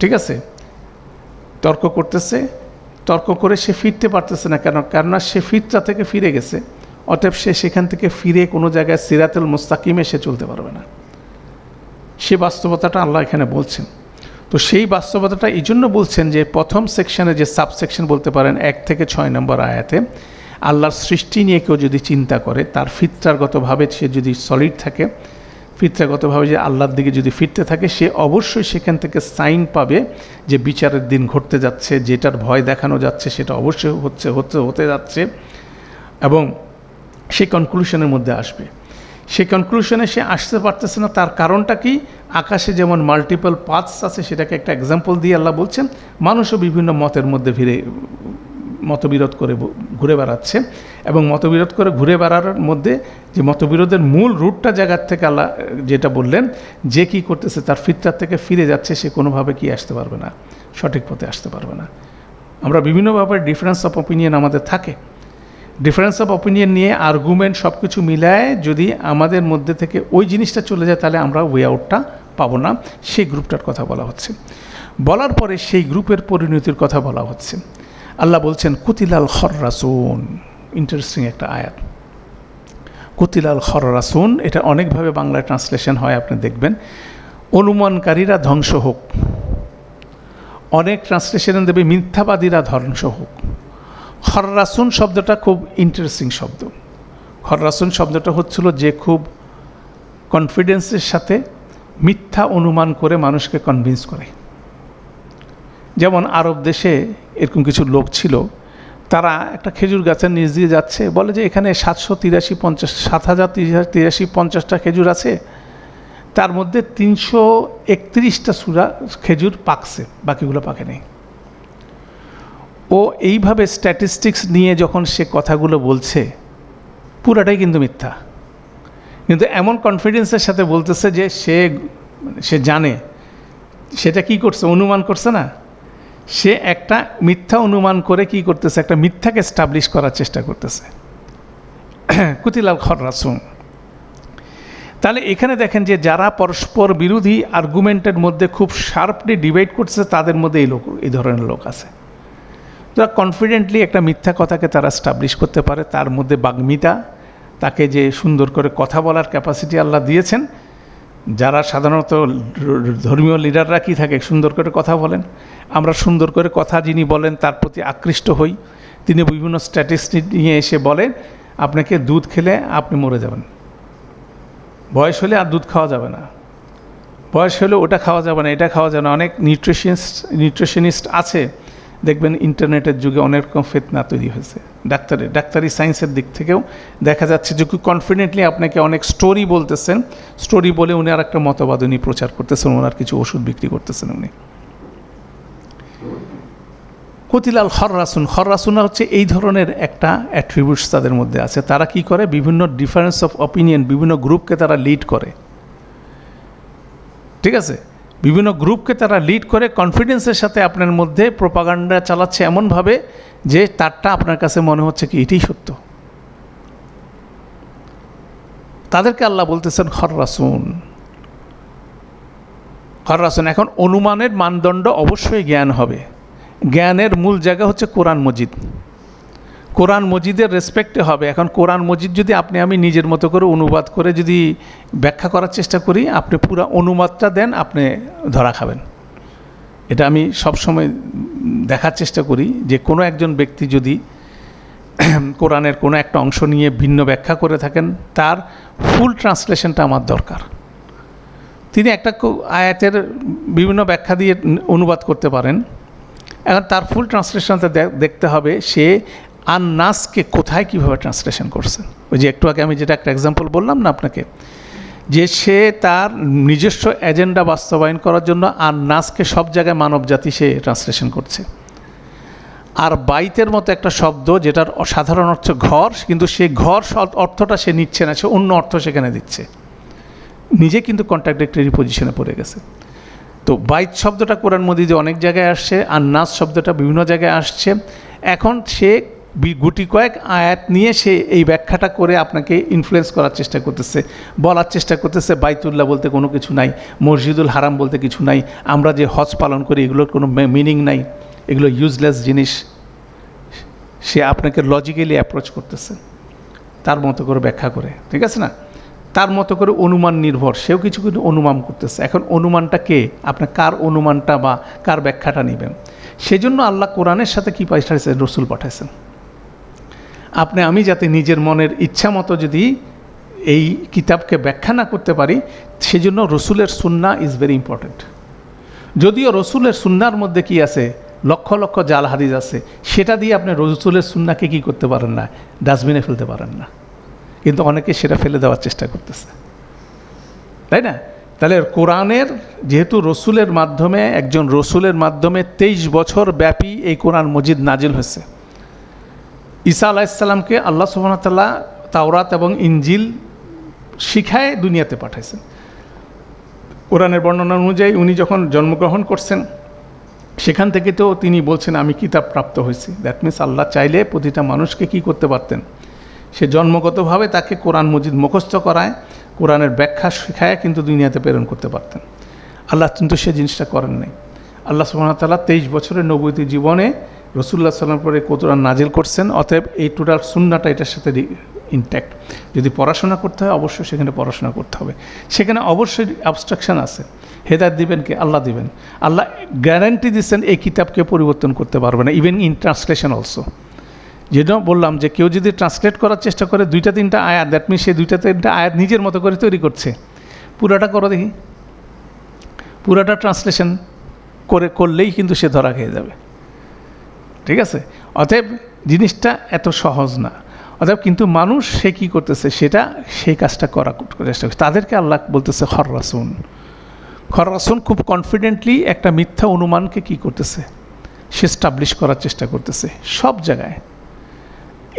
ঠিক আছে, তর্ক করতেছে, তর্ক করে সে ফিরতে পারতেছে না। কেননা সে ফিতরা থেকে ফিরে গেছে, অতএব সে সেখান থেকে ফিরে কোনো জায়গায় সিরাতুল মুস্তাকিমে সে চলতে পারবে না। সে বাস্তবতাটা আল্লাহ এখানে বলছেন। তো সেই বাস্তবতাটা এই জন্য বলছেন যে প্রথম সেকশনে যে সাবসেকশন বলতে পারেন 1 থেকে 6 নম্বর আয়াতে, আল্লাহর সৃষ্টি নিয়ে কেউ যদি চিন্তা করে, তার ফিতরাগতভাবে সে যদি সলিড থাকে, ফিতরাগতভাবে যে আল্লাহর দিকে যদি ফিরতে থাকে, সে অবশ্যই সেখান থেকে সাইন পাবে যে বিচারের দিন ঘটতে যাচ্ছে, যেটার ভয় দেখানো যাচ্ছে সেটা অবশ্যই হতে যাচ্ছে, এবং সেই কনক্লুশনের মধ্যে আসবে। সেই কনক্লুশনে সে আসতে পারতেছে না, তার কারণটা কি? আকাশে যেমন মাল্টিপল পাথস আছে, সেটাকে একটা এক্সাম্পল দিয়ে আল্লাহ বলছেন, মানুষও বিভিন্ন মতের মধ্যে মতবিরোধ করে ঘুরে বেড়াচ্ছে, এবং মতবিরোধ করে ঘুরে বেড়ানোর মধ্যে যে মতবিরোধের মূল রুটটা জায়গার থেকে আল্লাহ যেটা বললেন, যে কি করতেছে তার ফিতরার থেকে ফিরে যাচ্ছে, সে কোনোভাবে কি আসতে পারবে না, সঠিক পথে আসতে পারবে না। আমরা বিভিন্ন ব্যাপারে ডিফারেন্স অফ অপিনিয়ন আমাদের থাকে, ডিফারেন্স অফ অপিনিয়ন নিয়ে আর্গুমেন্ট সব কিছু মিলায় যদি আমাদের মধ্যে থেকে ওই জিনিসটা চলে যায়, তাহলে আমরা ওয়ে আউটটা পাবো না। সেই গ্রুপটার কথা বলা হচ্ছে। বলার পরে সেই গ্রুপের পরিণতির কথা বলা হচ্ছে। আল্লাহ বলছেন কুতিলাল খররাসুন, ইন্টারেস্টিং একটা আয়াত। কুতিলাল খররাসুন, এটা অনেকভাবে বাংলায় ট্রান্সলেশন হয়, আপনি দেখবেন, অনুমানকারীরা ধ্বংস হোক। অনেক ট্রান্সলেশন দেবে মিথ্যাবাদীরা ধ্বংস হোক। খররাসুন শব্দটা খুব ইন্টারেস্টিং শব্দ। খররাসুন শব্দটা হচ্ছিল যে খুব কনফিডেন্সের সাথে মিথ্যা অনুমান করে মানুষকে কনভিন্স করে। যেমন আরব দেশে এরকম কিছু লোক ছিল, তারা একটা খেজুর গাছের নিচ দিয়ে যাচ্ছে, বলে যে এখানে 7,053,50টা খেজুর আছে, তার মধ্যে 331টা খেজুর পাকছে, বাকিগুলো পাকে নেই। ও এইভাবে স্ট্যাটিস্টিক্স নিয়ে যখন সে কথাগুলো বলছে, পুরাটাই কিন্তু মিথ্যা, কিন্তু এমন কনফিডেন্সের সাথে বলতেছে যে সে জানে সেটা কি করছে, অনুমান করছে না, সে একটা মিথ্যা অনুমান করে কি করতেছে, একটা মিথ্যাকে এস্টাবলিশ করার চেষ্টা করতেছে। কুতিলাল খররাসুন। তাহলে এখানে দেখেন যে যারা পরস্পর বিরোধী আর্গুমেন্টের মধ্যে খুব শার্পলি ডিবেট করছে, তাদের মধ্যে এই ধরনের লোক আছে, যারা কনফিডেন্টলি একটা মিথ্যা কথাকে তারা এস্টাবলিশ করতে পারে। তার মধ্যে বাগ্মিতা, তাকে যে সুন্দর করে কথা বলার ক্যাপাসিটি আল্লাহ দিয়েছেন। যারা সাধারণত ধর্মীয় লিডাররা কি থাকে, সুন্দর করে কথা বলেন। আমরা সুন্দর করে কথা যিনি বলেন তার প্রতি আকৃষ্ট হই। তিনি বিভিন্ন স্ট্যাটিস্টিক নিয়ে এসে বলেন, আপনাকে দুধ খেলে আপনি মরে যাবেন, বয়স হলে আর দুধ খাওয়া যাবে না, বয়স হলে ওটা খাওয়া যাবে না, এটা খাওয়া যাবে না। অনেক নিউট্রিশনিস্ট আছে, দেখবেন ইন্টারনেটের যুগে অনেক রকম ফিতনা তৈরি হয়েছে। ডাক্তারি সায়েন্সের দিক থেকেও দেখা যাচ্ছে যে খুব কনফিডেন্টলি আপনাকে অনেক স্টোরি বলতেছেন, স্টোরি বলে উনি আর একটা মতবাদ উনি প্রচার করতেছেন, ওনার কিছু ওষুধ বিক্রি করতেছেন উনি। কুতিলাল খররাসুন, খররাসুন হচ্ছে এই ধরনের একটা অ্যাট্রিবিউটস তাদের মধ্যে আছে। তারা কি করে, বিভিন্ন ডিফারেন্স অফ অপিনিয়ন, বিভিন্ন গ্রুপকে তারা লিড করে, ঠিক আছে, বিভিন্ন গ্রুপকে তারা লিড করে কনফিডেন্সের সাথে আপনার মধ্যে প্রোপাগান্ডা চালাচ্ছে এমনভাবে যে তারটা আপনার কাছে মনে হচ্ছে কি এটাই সত্য। তাদেরকে আল্লাহ বলতেছেন খররাসুন। খররাসুন। এখন অনুমানের মানদণ্ড অবশ্যই জ্ঞান হবে। জ্ঞানের মূল জায়গা হচ্ছে কোরআন মজিদ। কোরআন মজিদের রেসপেক্টে হবে। এখন কোরআন মজিদ যদি আমি নিজের মতো করে অনুবাদ করে যদি ব্যাখ্যা করার চেষ্টা করি, আপনি পুরো অনুবাদটা দেন, আপনি ধরা খাবেন। এটা আমি সবসময় দেখার চেষ্টা করি যে কোনো একজন ব্যক্তি যদি কোরআনের কোনো একটা অংশ নিয়ে ভিন্ন ব্যাখ্যা করে থাকেন, তার ফুল ট্রান্সলেশনটা আমার দরকার। তিনি একটা আয়াতের বিভিন্ন ব্যাখ্যা দিয়ে অনুবাদ করতে পারেন, এখন তার ফুল ট্রান্সলেশনটা দেখতে হবে সে আন-নাসকে কোথায় কীভাবে ট্রান্সলেশন করছেন। ওই যে একটু আগে আমি যেটা একটা এক্সাম্পল বললাম না আপনাকে, যে সে তার নিজস্ব এজেন্ডা বাস্তবায়ন করার জন্য আন-নাসকে সব জায়গায় মানবজাতি সে ট্রান্সলেশন করছে। আর বাইতের মতো একটা শব্দ যেটার সাধারণ অর্থ ঘর, কিন্তু সে ঘর অর্থটা সে নিচ্ছে না, সে অন্য অর্থ সেখানে দিচ্ছে, নিজে কিন্তু কন্ট্রাডিক্টরি পজিশনে পড়ে গেছে। তো বাইত শব্দটা কোরআন মজিদে অনেক জায়গায় আসছে, আর নাস শব্দটা বিভিন্ন জায়গায় আসছে। এখন সে গুটি কয়েক আয়াত নিয়ে সে এই ব্যাখ্যাটা করে আপনাকে ইনফ্লুয়েন্স করার চেষ্টা করতেছে, বলার চেষ্টা করতেছে বাইতুল্লাহ বলতে কোনো কিছু নাই, মসজিদুল হারাম বলতে কিছু নাই, আমরা যে হজ পালন করি এগুলোর কোনো মিনিং নাই, এগুলো ইউজলেস জিনিস। সে আপনাকে লজিক্যালি অ্যাপ্রোচ করতেছে তার মতো করে ব্যাখ্যা করে, ঠিক আছে না, তার মতো করে অনুমান নির্ভর, সেও কিছু কিছু অনুমান করতেছে। এখন অনুমানটা কে, আপনি কার অনুমানটা বা কার ব্যাখ্যাটা নেবেন? সেজন্য আল্লাহ কোরআনের সাথে কী পাঠাইছেন? রসুল পাঠাইছেন। আপনি আমি যাতে নিজের মনের ইচ্ছা মতো যদি এই কিতাবকে ব্যাখ্যা না করতে পারি, সেজন্য রসুলের সুন্নাহ ইজ ভেরি ইম্পর্ট্যান্ট। যদিও রসুলের সুন্নাহর মধ্যে কি আছে, লক্ষ লক্ষ জাল হাদিস আছে, সেটা দিয়ে আপনি রসুলের সুন্নাহকে কী করতে পারেন না, ডাস্টবিনে ফেলতে পারেন না, কিন্তু অনেকে সেটা ফেলে দেওয়ার চেষ্টা করতেছে, তাই না? তাহলে কোরআনের যেহেতু রসুলের মাধ্যমে, একজন রসুলের মাধ্যমে 23 বছর ব্যাপী এই কোরআন মজিদ নাজিল হয়েছে। ঈসা আলাইহিসসালামকে আল্লাহ সুবহানাহু ওয়া তাআলা তাওরাত এবং ইনজিল শিখায় দুনিয়াতে পাঠাইছেন। কোরআনের বর্ণনা অনুযায়ী উনি যখন জন্মগ্রহণ করছেন, সেখান থেকে তো তিনি বলছেন আমি কিতাব প্রাপ্ত হয়েছি। দ্যাট মিনস আল্লাহ চাইলে প্রতিটা মানুষকে কি করতে পারতেন, সে জন্মগতভাবে তাকে কোরআন মজিদ মুখস্থ করায়, কোরআনের ব্যাখ্যা শেখায় কিন্তু দুনিয়াতে প্রেরণ করতে পারতেন। আল্লাহ কিন্তু সে জিনিসটা করেন নাই। আল্লাহ সুবহানাহু ওয়া তাআলা 23 বছরের নবুয়তি জীবনে রাসূলুল্লাহ সাল্লাল্লাহু আলাইহি ওয়াসাল্লাম পরে কোরআন নাজিল করছেন। অতএব এই টোটাল সুন্নাহটা এটার সাথে ইনট্যাক্ট। যদি পড়াশোনা করতে হয় অবশ্যই সেখানে পড়াশোনা করতে হবে, সেখানে অবশ্যই অবস্ট্রাকশন আছে। হেদায়েত দিবেন কে? আল্লাহ দিবেন। আল্লাহ গ্যারান্টি দিচ্ছেন এই কিতাবকে পরিবর্তন করতে পারবে না, ইভেন ইন ট্রান্সলেশন অলসো। যেটা বললাম যে কেউ যদি ট্রান্সলেট করার চেষ্টা করে 2-3টা আয়াত, দ্যাট মিনস সে 2-3টা আয়াত নিজের মতো করে তৈরি করছে। পুরাটা করো দেখি, পুরাটা ট্রান্সলেশন করলেই কিন্তু সে ধরা খেয়ে যাবে, ঠিক আছে? অতএব জিনিসটা এত সহজ না। অতএব কিন্তু মানুষ সে কী করতেছে, সেটা সেই কাজটা করার চেষ্টা করছে। তাদেরকে আল্লাহ বলতেছে খররাসুন। খররাসুন খুব কনফিডেন্টলি একটা মিথ্যা অনুমানকে কি করতেছে, সে স্টাবলিশ করার চেষ্টা করতেছে সব জায়গায়।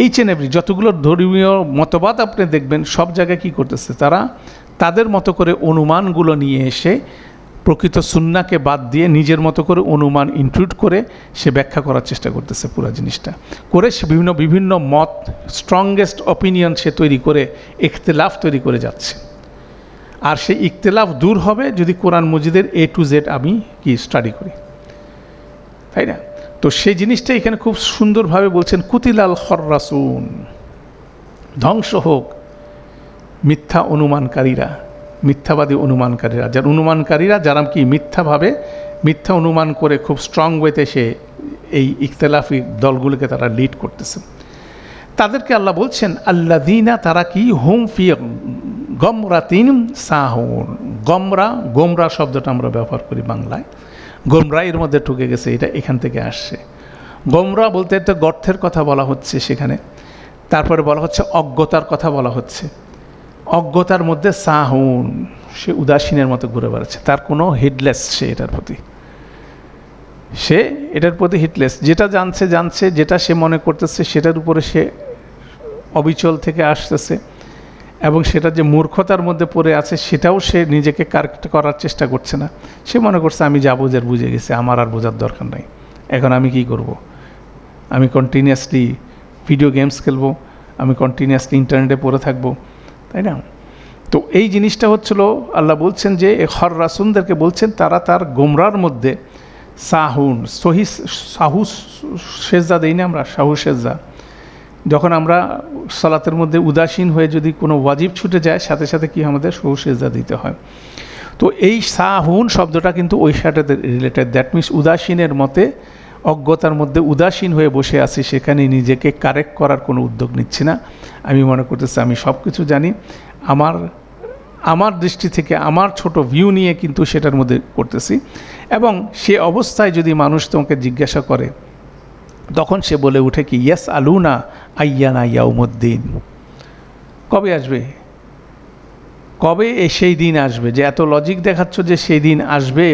এইচ এন্ড এভরি যতগুলো ধর্মীয় মতবাদ আপনি দেখবেন সব জায়গায় কী করতেছে, তারা তাদের মতো করে অনুমানগুলো নিয়ে এসে প্রকৃত সুন্নাহকে বাদ দিয়ে নিজের মতো করে অনুমান ইনক্লুড করে সে ব্যাখ্যা করার চেষ্টা করতেছে পুরো জিনিসটা করে। সে বিভিন্ন বিভিন্ন মত, স্ট্রংগেস্ট অপিনিয়ন সে তৈরি করে ইখতিলাফ তৈরি করে যাচ্ছে। আর সেই ইখতিলাফ দূর হবে যদি কোরআন মজিদের A to Z আমি কি স্টাডি করি, তাই না? তো সেই জিনিসটা এখানে খুব সুন্দরভাবে বলছেন, কুতিলাল খররাসুন, ধ্বংস হোক মিথ্যা অনুমানকারীরা, মিথ্যাবাদী অনুমানকারীরা, যারা অনুমানকারীরা যারা কি মিথ্যাভাবে মিথ্যা অনুমান করে খুব স্ট্রং ওয়েতে সে এই ইখতিলাফি দলগুলোকে তারা লিড করতেছে। তাদেরকে আল্লাহ বলছেন আল্লাযীনা, তারা কি হুম ফি গমরাতিন সাহুন। গোমরা শব্দটা আমরা ব্যবহার করি বাংলায়, গোমরা এর মধ্যে ঢুকে গেছে, এটা এখান থেকে আসছে। গোমরা বলতে একটা গর্তের কথা বলা হচ্ছে সেখানে, তারপরে বলা হচ্ছে অজ্ঞতার কথা বলা হচ্ছে। অজ্ঞতার মধ্যে সাহুন, সে উদাসীনের মতো ঘুরে বেড়াচ্ছে, তার কোনো হিডলেস, সে এটার প্রতি হিডলেস, যেটা জানছে যেটা সে মনে করতেছে সেটার উপরে সে অবিচল থেকে আসতেছে, এবং সেটা যে মূর্খতার মধ্যে পড়ে আছে সেটাও সে নিজেকে কারেক্ট করার চেষ্টা করছে না। সে মনে করছে আমি যা বোঝার বুঝে গেছি, আমার আর বোঝার দরকার নাই, এখন আমি কি করব? আমি কন্টিনিউয়াসলি ভিডিও গেমস খেলবো, আমি কন্টিনিউয়াসলি ইন্টারনেটে পড়ে থাকবো, তাই না? তো এই জিনিসটা হচ্ছিল, আল্লাহ বলছেন যে খররাসুনদেরকে বলছেন তারা তার গোমরার মধ্যে সাহুন, সাহু সেজদা দেই না আমরা, সাহু সেজদা, যখন আমরা সালাতের মধ্যে উদাসীন হয়ে যদি কোনো ওয়াজিব ছুটে যায় সাথে সাথে কি আমাদের সাহু সেজদা দিতে হয়। তো এই সাহুন শব্দটা কিন্তু ওই সাথে রিলেটেড। দ্যাট মিনস উদাসীনের মতে, অজ্ঞতার মধ্যে উদাসীন হয়ে বসে আছি, সেখানে নিজেকে কারেক্ট করার কোনো উদ্যোগ নিচ্ছি না। আমি মনে করতেছি আমি সব কিছু জানি, আমার দৃষ্টি থেকে আমার ছোট ভিউ নিয়ে কিন্তু সেটার মধ্যে করতেছি। এবং সে অবস্থায় যদি মানুষ তোমাকে জিজ্ঞাসা করে, তখন সে বলে উঠে কি ইয়াস আলুনা আইয়ানা ইয়াউমুদ্দিন, কবে আসবে, কবে সেই দিন আসবে, যে এত লজিক দেখাচ্ছ যে সেই দিন আসবে,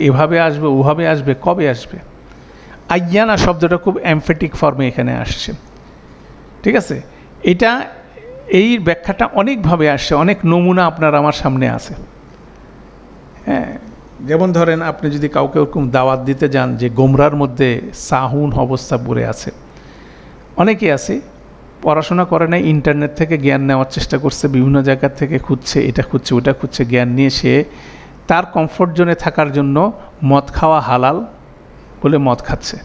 এভাবে আসবে ওভাবে আসবে, কবে আসবে? আইয়ানা শব্দটা খুব এমফেটিক ফর্মে এখানে আসছে, ঠিক আছে? এই ব্যাখ্যাটা অনেকভাবে আসছে, অনেক নমুনা আপনার আমার সামনে আছে। হ্যাঁ, যেমন ধরেন আপনি যদি কাউকে ওরকম দাওয়াত দিতে যান যে গোমরার মধ্যে সাহুন অবস্থা পড়ে আছে, অনেকেই আছে পড়াশোনা করে না, ইন্টারনেট থেকে জ্ঞান নেওয়ার চেষ্টা করছে, বিভিন্ন জায়গা থেকে খুঁজছে, এটা খুঁজছে ওটা খুঁজছে, জ্ঞান নিয়ে সে তার কমফোর্ট জোনে থাকার জন্য মদ খাওয়া হালাল বলে মদ খাচ্ছে।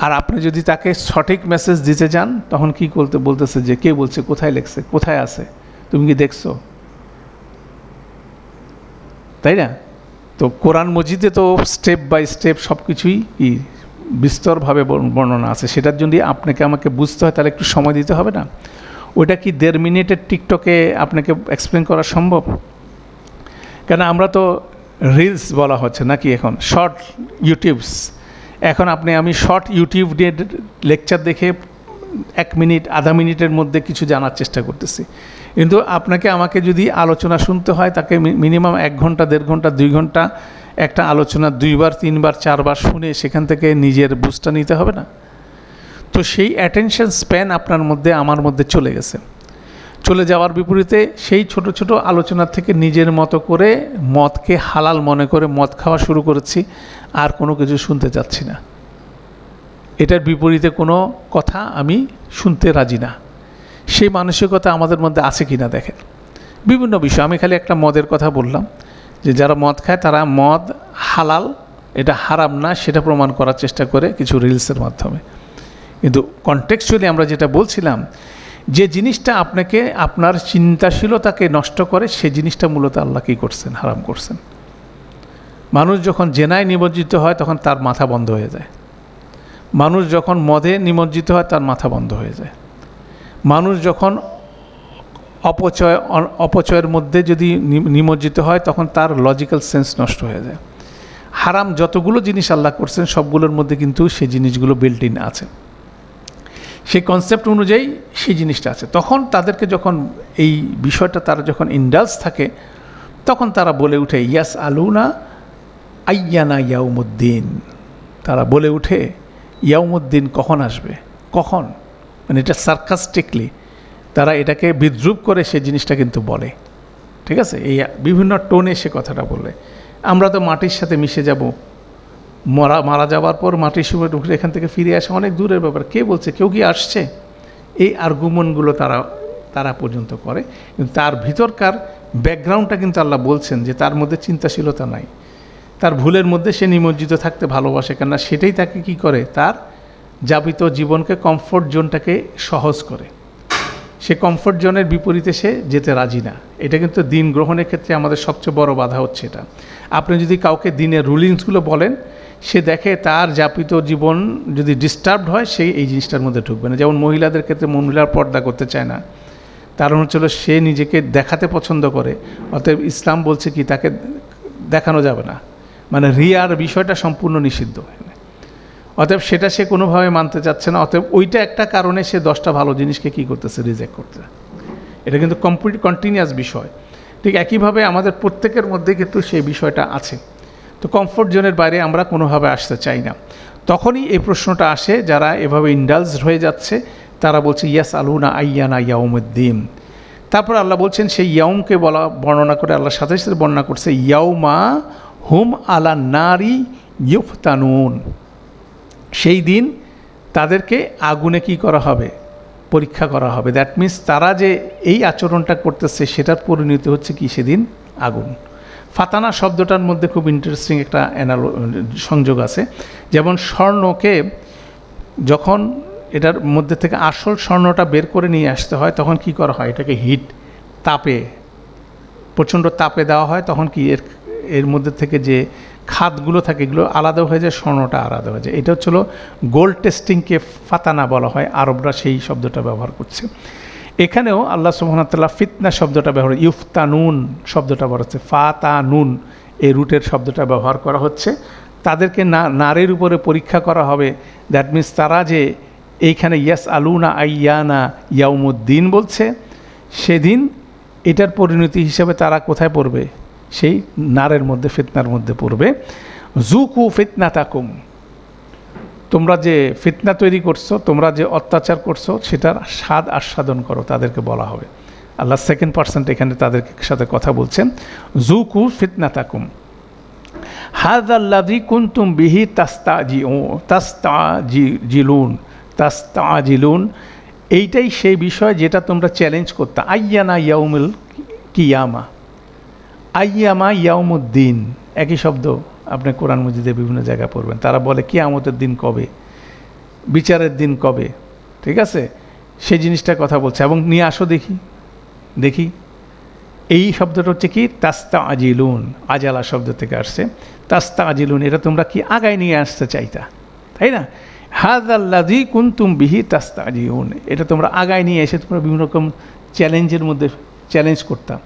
আর আপনি যদি তাকে সঠিক মেসেজ দিতে যান তখন কি বলতেছে যে কে বলছে, কোথায় লেখছে, কোথায় আছে, তুমি কি দেখছো, তাই না? তো কোরআন মজিদে তো স্টেপ বাই স্টেপ সব কিছুই বিস্তরভাবে বর্ণনা আছে, সেটার জন্য আপনাকে আমাকে বুঝতে হয়, তাহলে একটু সময় দিতে হবে না? ওইটা কি 1.5 মিনিটের টিকটকে আপনাকে এক্সপ্লেন করা সম্ভব? কেন আমরা তো রিলস বলা হচ্ছে নাকি এখন, শর্ট ইউটিউবস। এখন আমি শর্ট ইউটিউব দিয়ে লেকচার দেখে 1 মিনিট আধা মিনিটের মধ্যে কিছু জানার চেষ্টা করতেছি, কিন্তু আপনাকে আমাকে যদি আলোচনা শুনতে হয় তাকে মিনিমাম 1 ঘন্টা 1.5 ঘন্টা 2 ঘন্টা একটা আলোচনা 2বার 3বার 4বার শুনে সেখান থেকে নিজের বুঝটা নিতে হবে না? তো সেই অ্যাটেনশন স্প্যান আপনার মধ্যে আমার মধ্যে চলে গেছে। চলে যাওয়ার বিপরীতে সেই ছোট ছোট আলোচনা থেকে নিজের মতো করে মদকে হালাল মনে করে মদ খাওয়া শুরু করেছি, আর কোনো কিছু শুনতে চাচ্ছি না। এটার বিপরীতে কোনো কথা আমি শুনতে রাজি না। সেই মানসিকতা আমাদের মধ্যে আছে কি না দেখেন। বিভিন্ন বিষয়, আমি খালি একটা মদের কথা বললাম যে যারা মদ খায় তারা মদ হালাল, এটা হারাম না, সেটা প্রমাণ করার চেষ্টা করে কিছু রিলসের মাধ্যমে। কিন্তু কনটেক্সচুয়ালি আমরা যেটা বলছিলাম, যে জিনিসটা আপনাকে আপনার চিন্তাশীলতাকে নষ্ট করে সেই জিনিসটা মূলত আল্লাহ কী করছেন, হারাম করছেন। মানুষ যখন জেনায় নিমজ্জিত হয় তখন তার মাথা বন্ধ হয়ে যায়। মানুষ যখন মদে নিমজ্জিত হয় তার মাথা বন্ধ হয়ে যায়। মানুষ যখন অপচয়ের মধ্যে যদি নিমজ্জিত হয় তখন তার লজিক্যাল সেন্স নষ্ট হয়ে যায়। হারাম যতগুলো জিনিস আল্লাহ করছেন সবগুলোর মধ্যে কিন্তু সেই জিনিসগুলো বিল্ট ইন আছে, সেই কনসেপ্ট অনুযায়ী সেই জিনিসটা আছে। তখন তাদেরকে যখন এই বিষয়টা তারা যখন ইন্ডালজ থাকে তখন তারা বলে উঠে ইয়াস আলুনা আইয়ানা ইয়াউমুদ্দিন, তারা বলে উঠে ইয়াউমুদ্দিন কখন আসবে, কখন, মানে এটা সার্কাস্টিকলি তারা এটাকে বিদ্রুপ করে সে জিনিসটা কিন্তু বলে, ঠিক আছে? এই বিভিন্ন টোনে সে কথাটা বলে। আমরা তো মাটির সাথে মিশে যাব, মারা যাওয়ার পর মাটির সময় ঢুকলে এখান থেকে ফিরে আসা অনেক দূরের ব্যাপার, কে বলছে, কেউ কি আসছে, এই আর্গুমেন্টগুলো তারা পর্যন্ত করে। কিন্তু তার ভিতরকার ব্যাকগ্রাউন্ডটা কিন্তু আল্লাহ বলছেন যে তার মধ্যে চিন্তাশীলতা নাই, তার ভুলের মধ্যে সে নিমজ্জিত থাকতে ভালোবাসে, কেননা সেটাই তাকে কি করে, তার যাপিত জীবনকে কমফোর্ট জোনটাকে সহজ করে। সে কমফোর্ট জোনের বিপরীতে সে যেতে রাজি না। এটা কিন্তু দিন গ্রহণের ক্ষেত্রে আমাদের সবচেয়ে বড় বাধা হচ্ছে এটা। আপনি যদি কাউকে দিনের রুলিংসগুলো বলেন, সে দেখে তার যাপিত জীবন যদি ডিস্টার্বড হয় সেই এই জিনিসটার মধ্যে ঢুকবে না। যেমন মহিলাদের ক্ষেত্রে মহিলার পর্দা করতে চায় না, কারণ হচ্ছিল সে নিজেকে দেখাতে পছন্দ করে, অতএব ইসলাম বলছে কি তাকে দেখানো যাবে না, মানে রিয়ার বিষয়টা সম্পূর্ণ নিষিদ্ধ। অতএব সেটা সে কোনোভাবে মানতে চাচ্ছে না, অতএব ওইটা একটা কারণে সে 10টা ভালো জিনিসকে কী করতেছে, রিজেক্ট করতেছে। এটা কিন্তু কন্টিনিউয়াস বিষয়। ঠিক একইভাবে আমাদের প্রত্যেকের মধ্যে কিন্তু সেই বিষয়টা আছে। তো কমফোর্ট জোনের বাইরে আমরা কোনোভাবে আসতে চাই না। তখনই এই প্রশ্নটা আসে, যারা এভাবে ইন্ডালজড হয়ে যাচ্ছে তারা বলছে ইয়াস আলুনা আইয়ানা ইয়াউমুদ্দিন। তারপর আল্লাহ বলছেন সেই ইয়াউমকে বর্ণনা করে আল্লাহ সাথে সাথে বর্ণনা করছে ইয়াউমা হুম আলা নারি ইউফতানুন, সেই দিন তাদেরকে আগুনে কি করা হবে, পরীক্ষা করা হবে। দ্যাট মিনস তারা যে এই আচরণটা করতেছে সেটার পরিণতি হচ্ছে কি, সেদিন আগুন। ফাতানা শব্দটার মধ্যে খুব ইন্টারেস্টিং একটা সংযোগ আছে। যেমন স্বর্ণকে যখন এটার মধ্যে থেকে আসল স্বর্ণটা বের করে নিয়ে আসতে হয় তখন কি করা হয়, এটাকে হিট তাপে, প্রচণ্ড তাপে দেওয়া হয়, তখন কি এর মধ্যে থেকে যে খাতগুলো থাকে এগুলো আলাদা হয়ে যায়, স্বর্ণটা আলাদা হয়ে যায়। এটা হচ্ছিল গোল্ড টেস্টিংকে ফাতানা বলা হয়, আরবরা সেই শব্দটা ব্যবহার করছে। এখানেও আল্লাহ সুবহানাহু ওয়া তাআলা ফিতনা শব্দটা ব্যবহার, ইউফতানুন শব্দটা ব্যবহার হচ্ছে, ফাতানুন এই রুটের শব্দটা ব্যবহার করা হচ্ছে। তাদেরকে নারীর উপরে পরীক্ষা করা হবে। দ্যাট মিনস তারা যে এইখানে ইয়াস আলুনা আইয়ানা ইয়াউমুদ্দিন বলছে, সেদিন এটার পরিণতি হিসেবে তারা কোথায় পড়বে, সেই নারের মধ্যে, ফিতনার মধ্যে পড়বে। জুকু ফিতনাতাকুম, তোমরা যে ফিতনা তৈরি করছো, তোমরা যে অত্যাচার করছো সেটার স্বাদ আস্বাদন করো, তাদেরকে বলা হবে। আল্লাহ সেকেন্ড পার্সেন্ট এখানে তাদের সাথে কথা বলছেন, জুকু ফিতনাতাকুম হাযাল্লাযী কুনতুম বিহি তাস্তাজিলুন, এইটাই সেই বিষয় যেটা তোমরা চ্যালেঞ্জ করতে। আইয়ানা ইয়াউমুল কিয়ামা, আইয়ামা ইয়াউমুদ্দিন, একই শব্দ আপনি কোরআন মজিদে বিভিন্ন জায়গায় পড়বেন। তারা বলে কিয়ামতের দিন কবে, বিচারের দিন কবে, ঠিক আছে, সেই জিনিসটার কথা বলছে। এবং নিয়ে আসো দেখি এই শব্দটা হচ্ছে কি তাস্তাজিলুন, আজালা শব্দ থেকে আসছে। তাস্তাজিলুন, এটা তোমরা কি আগায় নিয়ে আসতে চাইতা, তাই না? হাযাল্লাযী কুনতুম বিহি তাস্তাজিলুন, এটা তোমরা আগায় নিয়ে এসে তোমরা বিভিন্ন রকম চ্যালেঞ্জের মধ্যে চ্যালেঞ্জ করতাম,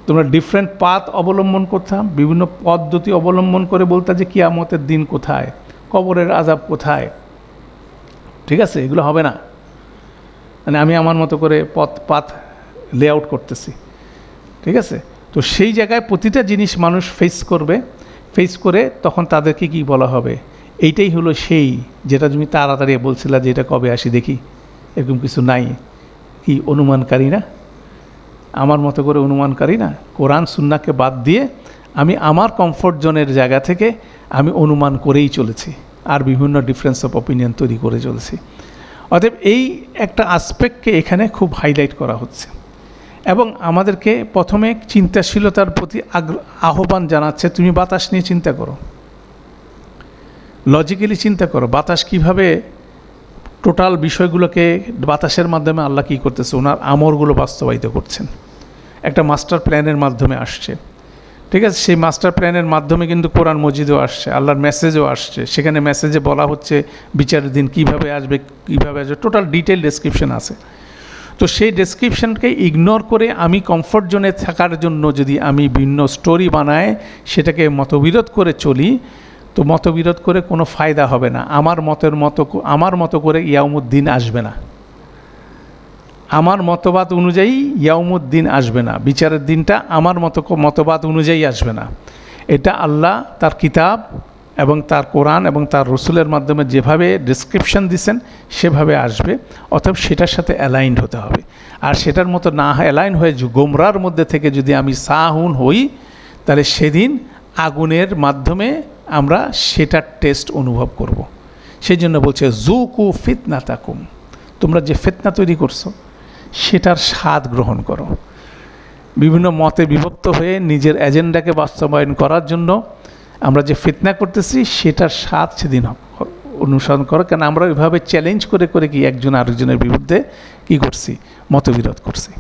তোমরা ডিফারেন্ট পাথ অবলম্বন করতাম, বিভিন্ন পদ্ধতি অবলম্বন করে বলতাম যে কিয়ামতের দিন কোথায়, কবরের আযাব কোথায়, ঠিক আছে? এগুলো হবে না, মানে আমি আমার মতো করে পাথ লেআউট করতেছি, ঠিক আছে? তো সেই জায়গায় প্রতিটা জিনিস মানুষ ফেস করে তখন তাদেরকে কি বলা হবে, এইটাই হলো সেই যেটা তুমি তাড়াতাড়ি বলছিলা যে এটা কবে আসি দেখি, এরকম কিছু নাই, কি অনুমানকারী না, আমার মতো করে অনুমানকারী না, কোরআন সুন্নাহকে বাদ দিয়ে আমি আমার কমফোর্ট জোনের জায়গা থেকে আমি অনুমান করেই চলেছি আর বিভিন্ন ডিফারেন্স অফ অপিনিয়ন তৈরি করে চলেছি। অতএব এই একটা আসপেক্টকে এখানে খুব হাইলাইট করা হচ্ছে এবং আমাদেরকে প্রথমে চিন্তাশীলতার প্রতি আহ্বান জানাচ্ছে। তুমি বাতাস নিয়ে চিন্তা করো, লজিক্যালি চিন্তা করো, বাতাস কিভাবে টোটাল বিষয়গুলোকে বাতাসের মাধ্যমে আল্লাহ কী করতেছে, ওনার আমরগুলো বাস্তবায়িত করছেন, একটা মাস্টার প্ল্যানের মাধ্যমে আসছে, ঠিক আছে? সেই মাস্টার প্ল্যানের মাধ্যমে কিন্তু কোরআন মজিদও আসছে, আল্লাহর মেসেজও আসছে, সেখানে মেসেজে বলা হচ্ছে বিচারের দিন কীভাবে আসবে, টোটাল ডিটেল ডেসক্রিপশন আছে। তো সেই ডেসক্রিপশনকে ইগনোর করে আমি কমফোর্ট জোনে থাকার জন্য যদি আমি ভিন্ন স্টোরি বানাই, সেটাকে মতবিরোধ করে চলি, তো মতবিরোধ করে কোনো ফায়দা হবে না। আমার মতো করে ইয়াউমুদ্দিন আসবে না, আমার মতবাদ অনুযায়ী ইয়াউমুদ্দিন আসবে না, বিচারের দিনটা আমার মতবাদ অনুযায়ী আসবে না। এটা আল্লাহ তার কিতাব এবং তার কোরআন এবং তার রসুলের মাধ্যমে যেভাবে ডেসক্রিপশন দিছেন সেভাবে আসবে। অতএব সেটার সাথে অ্যালাইনড হতে হবে। আর সেটার মতো না অ্যালাইন হয়ে গোমরার মধ্যে থেকে যদি আমি সাহুন হই, তাহলে সেদিন আগুনের মাধ্যমে আমরা সেটার টেস্ট অনুভব করব। সেই জন্য বলছে জুকু ফিতনাতাকুম, তোমরা যে ফিতনা তৈরি করছো সেটার স্বাদ গ্রহণ করো। বিভিন্ন মতে বিভক্ত হয়ে নিজের এজেন্ডাকে বাস্তবায়ন করার জন্য আমরা যে ফিতনা করতেছি সেটার স্বাদ সেদিন অনুসরণ করো। কেন আমরা ওইভাবে চ্যালেঞ্জ করে কি একজন আরেকজনের বিরুদ্ধে কি করছি, মতবিরোধ করছি।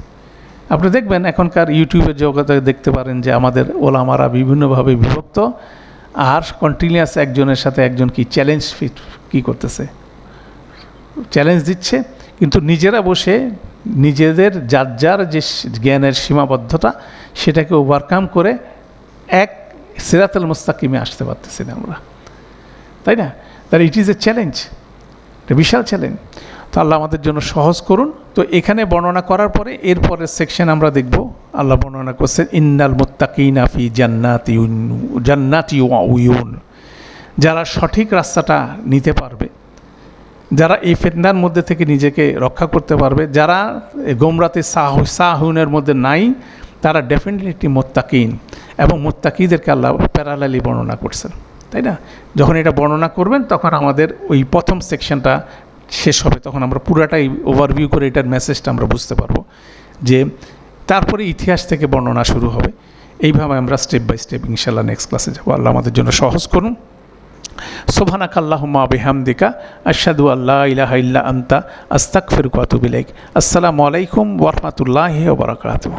আপনি দেখবেন এখনকার ইউটিউবের জগতে দেখতে পারেন যে আমাদের ওলামারা বিভিন্নভাবে বিভক্ত, আর কন্টিনিউয়াস একজনের সাথে একজন কি চ্যালেঞ্জ কী করতেছে, চ্যালেঞ্জ দিচ্ছে, কিন্তু নিজেরা বসে নিজেদের যার যে জ্ঞানের সীমাবদ্ধতা সেটাকে ওভারকাম করে এক সিরাতুল মুস্তাকিমে আসতে পারতেছি না আমরা, তাই না? তাহলে ইট ইজ এ চ্যালেঞ্জ, একটা বিশাল চ্যালেঞ্জ। তো আল্লাহ আমাদের জন্য সহজ করুন। তো এখানে বর্ণনা করার পরে এরপরের সেকশন আমরা দেখব, আল্লাহ বর্ণনা করছেন ইন্নাল মুত্তাকিনা ফি জান্নাতি ওয়া উয়ুন, যারা সঠিক রাস্তাটা নিতে পারবে, যারা এই ফিতনার মধ্যে থেকে নিজেকে রক্ষা করতে পারবে, যারা গোমরাতে সাহুনের মধ্যে নাই, তারা ডেফিনেটলি একটি মুত্তাকিন। এবং মুত্তাকিদেরকে আল্লাহ প্যারালালি বর্ণনা করছেন, তাই না? যখন এটা বর্ণনা করবেন তখন আমাদের ওই প্রথম সেকশনটা শেষ হবে, তখন আমরা পুরাটাই ওভারভিউ করে এটার মেসেজটা আমরা বুঝতে পারবো। যে তারপরে ইতিহাস থেকে বর্ণনা শুরু হবে। এইভাবে আমরা স্টেপ বাই স্টেপ ইনশাআল্লাহ নেক্সট ক্লাসে যাবো। আল্লাহ আমাদের জন্য সহজ করুন। সুবহানাকা আল্লাহুম্মা বিহামদিকা আশহাদু আল্লা ইলাহা ইল্লা আনতা আস্তাগফিরুকা ওয়া আতুবু ইলাইক। আসসালামু আলাইকুম ওয়া রাহমাতুল্লাহি ওয়া বারাকাতুহু।